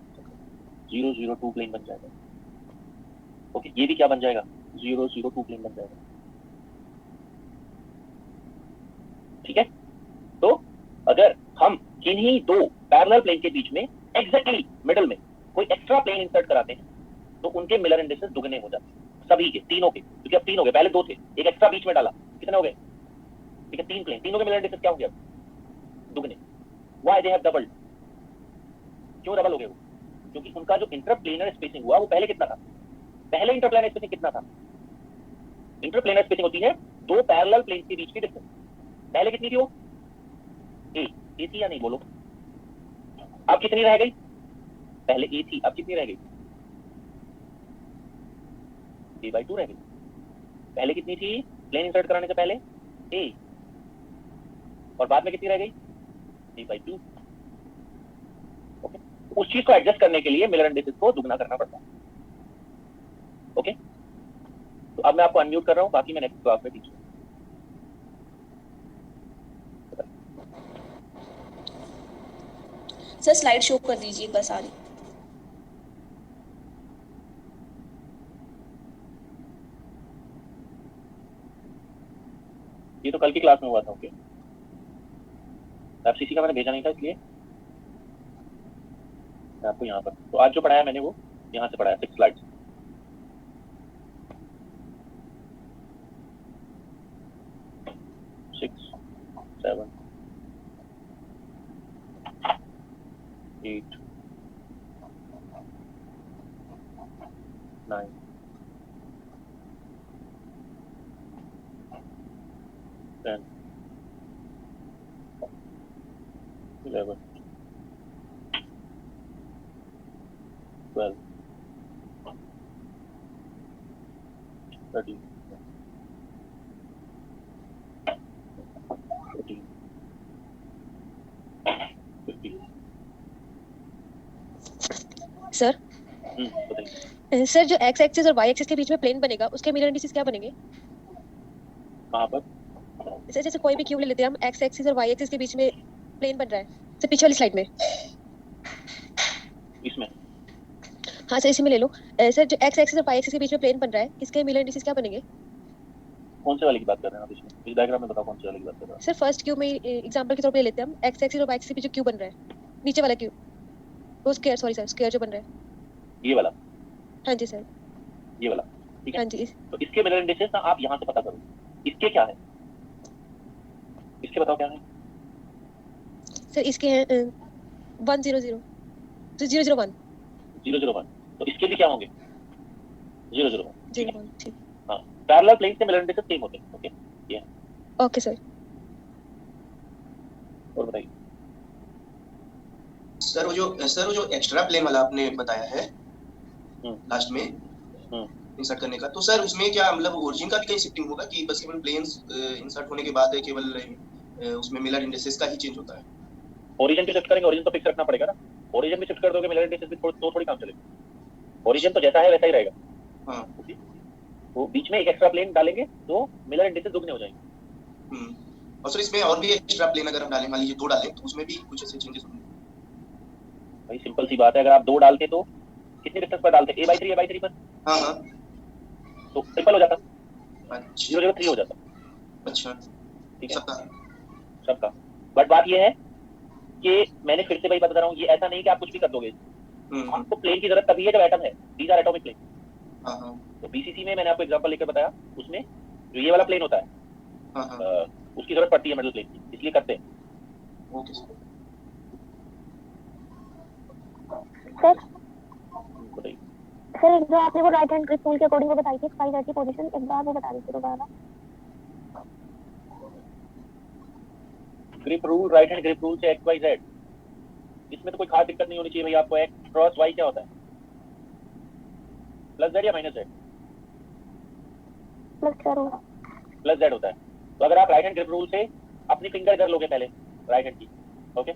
002 प्लेन बन जाएगा। ओके, ये भी क्या बन जाएगा? 002 प्लेन बन जाएगा। ठीक है, तो अगर हम किन्हीं दो पैरेलल प्लेन के बीच में एग्जैक्टली मिडिल में कोई एक्स्ट्रा प्लेन इंसर्ट कराते हैं, तो उनके मिलर इंडिसेस दुगने हो जाते हैं, सभी के, तीनों के। क्योंकि अब 3 हो गए, पहले 2 थे, एक एक्स्ट्रा बीच में डाला, कितने हो गए? ठीक है, 3 प्लेन, तीनों के मिलर इंडिसेस क्या हो गया? दुगने। Why they have doubled? क्यों डबल हो गए वो? क्योंकि उनका जो इंटरप्लेनर स्पेसिंग हुआ वो पहले कितना था? पहले इंटरप्लेनर स्पेसिंग कितना था? इंटरप्लेनर स्पेसिंग होती है दो पैरेलल प्लेन के बीच की डिस्टेंस। पहले कितनी थी वो? ए थी या नहीं? बोलो, अब कितनी रह गई? पहले ए थी, अब कितनी रह गई? a/2 रह गई। पहले कितनी थी प्लेन इंसर्ट कराने से पहले? ए, और बाद में कितनी रह गई? a/2। ओके, उस चीज को एडजस्ट करने के लिए मिलर इंडिसेस को दुगना करना पड़ता है। ओके, तो अब मैं आपको अनम्यूट कर रहा हूं, बाकी मैं नेक्स्ट क्लास में टीच करूंगा। सर स्लाइड शो कर दीजिए एक बार सारी। ये तो कल की क्लास में हुआ था। ओके, एफसीसी का मैंने भेजा नहीं था, इसलिए आपको यहाँ पर, तो आज जो पढ़ाया मैंने वो यहाँ से पढ़ाया, 6 स्लाइड्स। सिक्स, 7, 8, 9, 10, 11, 12, 13, 14, 15। सर बताइए सर, जो एक्स एक्सिस और वाई एक्सिस के बीच में प्लेन बनेगा, उसके मिलर इंडिसेस क्या बनेंगे? कहाँ पर? सर जैसे कोई भी क्यूब ले लेते हैं हम, एक्स एक्सिस और वाई एक्सिस के बीच में प्लेन बन रहा है, सर पीछे वाली स्लाइड में। इसमें? हाँ सर, इसी में ले लो। सर जो एक्स एक्सिस और वाई एक्सिस के बीच में प्लेन बन रहा है, इसके मिलर इंडिसेस क्या बनेंगे? कौन से वाले की बात कर रहे हैं आप? इसमें इस डायग्राम में बताओ कौन से वाले की बात कर रहे हैं? सर फर्स्ट क्यूब में एग्जांपल के तौर पे ले लेते हैं हम, एक्स एक्सिस और वाई एक्सिस के बीच जो क्यूब बन रहा है, नीचे वाला क्यूब, वो स्क्वायर, सॉरी सर, स्क्वायर जो बन रहा है, ये वाला? हाँ जी सर, ये वाला, ठीक है। हाँ जी। तो इसके मिलर इंडिसेस ना आप यहाँ से पता करो। इसके क्या है? इसके बताओ क्या है? सर इसके हैं 100, 001। 001, तो इसके भी क्या होंगे? 001, ठीक है। ठीक, हाँ, पैरेलल प्लेन से मिलर इंडिसेस सेम होते हैं। ओके, ये ओके सर। और बताइए सर वो जो एक्स्ट्रा प्लेन वाला आपने बताया है लास्ट में, इंसर्ट करने का। तो सर उसमें क्या मतलब ओरिजिन का भी कहीं शिफ्टिंग होगा कि बस केवल प्लेन्स इंसर्ट होने के बाद केवल उसमें मिलर इंडिसेस का ही चेंज होता है? ओरिजिन भी शिफ्ट करेंगे, ओरिजिन तो फिक्स रखना पड़ेगा ना। ओरिजिन भी शिफ्ट कर दोगे, मिलर इंडिसेस भी थोड़ी काम चलेगा। ओरिजिन तो जैसा है वैसा ही रहेगा। हाँ। वो बीच में एक एक्स्ट्रा प्लेन डालेंगे तो मिलर इंडिसेस दुगने हो जाएंगे। और सर इसमें और भी एक्स्ट्रा प्लेन अगर हम डालें, मान लीजिए 2 डालें, तो उसमें भी कुछ ऐसे चेंजेस होंगे? भाई सिंपल सी बात है, अगर आप 2 डालते तो कितने डिस्टेंस पर डालते? a/3 पर। हाँ हाँ। तो ट्रिपल हो जाता, अच्छा 003 हो जाता। अच्छा। ठीक है, सबका सबका। बट बात ये है कि मैंने फिर से भाई बता रहा हूँ, ये ऐसा नहीं कि आप कुछ भी कर दोगे। आपको प्लेन की जरूरत तभी है जब एटम है, दीज आर एटॉमिक प्लेन। हाँ हाँ। तो बीसीसी में मैंने आपको एग्जांपल लेकर बताया, उसमें जो ये वाला प्लेन होता है हाँ हाँ। उसकी जरूरत पड़ती है मेटल प्लेन की, इसलिए करते हैं। Okay sir. सर बताइए। सर जो आपने वो राइट हैंड ग्रिप रूल के अकॉर्डिंग वो बताई थी स्पाई की पोजीशन, एक बार वो बता दीजिए दोबारा। Grip rule, right hand grip rule से एक्स वाई जेड, इसमें तो कोई खास दिक्कत नहीं होनी चाहिए भाई। आपको एक्स क्रॉस वाई क्या होता है? प्लस जेड या माइनस जेड? प्लस जेड होता है। तो अगर आप राइट हैंड ग्रिप रूल से अपनी फिंगर इधर लोगे पहले, राइट हैंड की, ओके,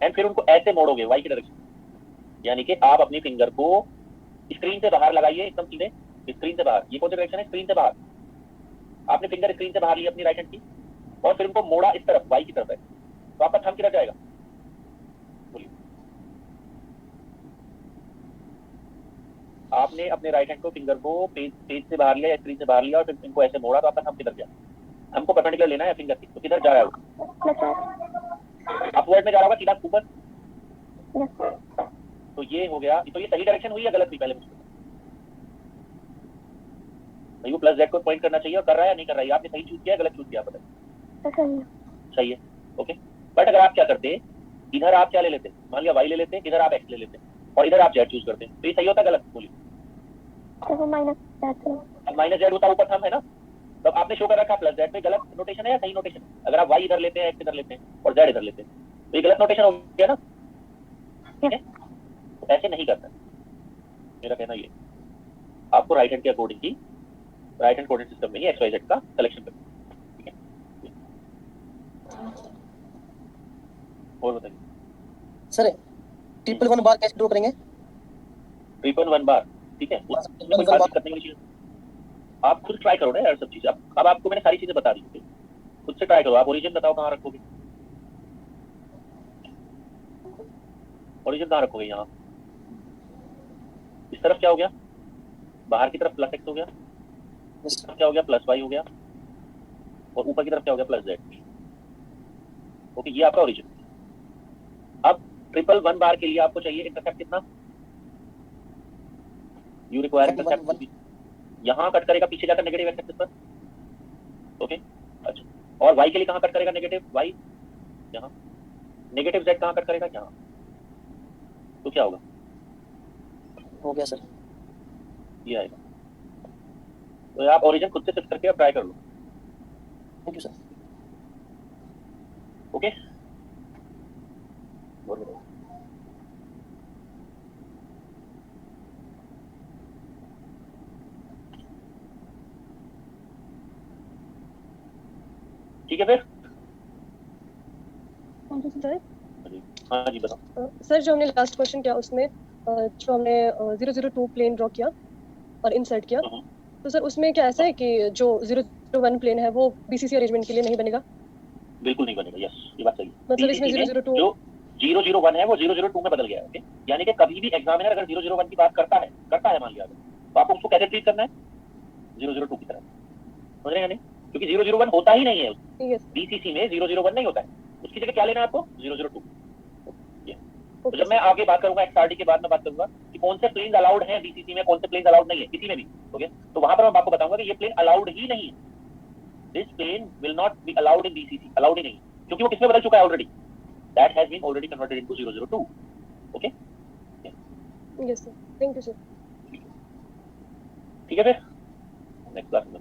एंड फिर उनको ऐसे मोड़ोगे वाई की डायरेक्शन, यानी कि आप अपनी फिंगर को स्क्रीन से बाहर लगाइए, एकदम सीधे स्क्रीन से बाहर। ये कौन सी डायरेक्शन है? स्क्रीन से बाहर। आपने फिंगर स्क्रीन से बाहर ली अपनी राइट हैंड की और फिर उनको मोड़ा इस तरफ, वाई की तरफ है, तो आपका थंब किधर जाएगा? बोलिए। आपने अपने राइट हैंड को फिंगर को पेज से बाहर लिया या स्क्रीन से बाहर लिया और फिर इनको ऐसे मोड़ा, तो आपका थंब किधर गया? हमको परपेंडिकुलर लेना है फिंगर की, तो किधर जा रहा है वो? अपवर्ड में जा रहा होगा, सीधा ऊपर। तो ये हो गया। तो ये सही डायरेक्शन हुई या गलत हुई? पहले मुझको भाई, वो प्लस जेड को पॉइंट करना चाहिए, और कर रहा है या नहीं कर रहा है? आपने सही चूज किया, गलत चूज किया? बताइए। सही है, ओके। बट अगर आप क्या करते, इधर आप क्या ले लेते, मान लिया वाई ले लेते, इधर आप एक्स ले लेते और इधर आप जेड चूज करते, तो ये सही होता गलत? बोलिए। माइनस जेड होता, ऊपर थंब है ना, तो आपने शो कर रखा प्लस जेड पे। गलत नोटेशन है या सही नोटेशन है? अगर आप वाई इधर लेते हैं, एक्स इधर लेते हैं और जेड इधर लेते हैं, तो ये गलत नोटेशन हो गया ना। ठीक है, तो ऐसे नहीं करता। मेरा कहना ये, आपको राइट हैंड के अकॉर्डिंग ही राइट हैंड कोऑर्डिनेट सिस्टम में ही एक्स वाई जेड का सिलेक्शन करना। ठीक है, और बताइए सर। 111 बार कैसे ड्रॉ करेंगे? 111 बार, ठीक है, उसमें कोई खास दिक्कत नहीं होनी चाहिए। आप खुद ट्राई करो ना यार सब चीजें। अब आपको मैंने सारी चीजें बता दी, खुद से ट्राई करो। आप ओरिजिन बताओ कहाँ रखोगे? ओरिजिन कहाँ रखोगे? यहाँ इस तरफ क्या हो गया? बाहर की तरफ प्लस एक्स हो गया, इस तरफ क्या हो गया? प्लस वाई हो गया, और ऊपर की तरफ क्या हो गया? Plus Z. ओके, ये आपका ओरिजिन। अब 111 बार के लिए आपको चाहिए इंटरसेप्ट कितना? You require intercept. यहाँ कट करेगा, पीछे जाकर नेगेटिव एक्स एक्सिस पर। ओके, अच्छा। और वाई के लिए कहाँ कट करेगा? नेगेटिव वाई यहाँ, नेगेटिव जेड कहाँ कट करेगा? यहाँ। तो क्या होगा? हो गया सर, ये आएगा। तो आप ओरिजिन खुद से शिफ्ट करके आप ट्राई कर लो। Thank you sir. ओके, ठीक है फिर। सर हाँ जी बताओ। सर जो हमने लास्ट क्वेश्चन किया उसमें जो हमने 002 प्लेन ड्रॉ किया और इंसर्ट किया, तो सर उसमें क्या ऐसा है कि जो 001 प्लेन है वो बीसीसी अरेंजमेंट के लिए नहीं बनेगा? बिल्कुल नहीं बनेगा, यस, ये बात सही है। मतलब इसमें 002 जो 001 है वो 002 में बदल गया है। ओके, यानी कि कभी भी एग्जामिनर अगर 001 की बात करता है मान लिया, तो आपको उसको कैसे ट्रीट करना है? 002 की तरह, समझ रहे हैं नहीं? क्योंकि 001 होता ही नहीं है बीसीसी में, 001 नहीं होता है। उसकी जगह क्या लेना है आपको? 002। तो जब मैं आगे बात करूंगा एक्सआरडी के बाद में बात करूंगा कि कौन से प्लेन्स अलाउड हैं बीसीसी में, कौन से प्लेन्स अलाउड नहीं है किसी में भी। ओके, तो वहां पर मैं आपको बताऊंगा कि ये प्लेन अलाउड ही नहीं है। This plane will not be allowed in BCC, allowed ही नहीं, क्योंकि वो किसमें बदल चुका है already? That has been already converted into 002। Okay, yes sir, thank you sir. ठीक है फिर नेक्स्ट क्लास में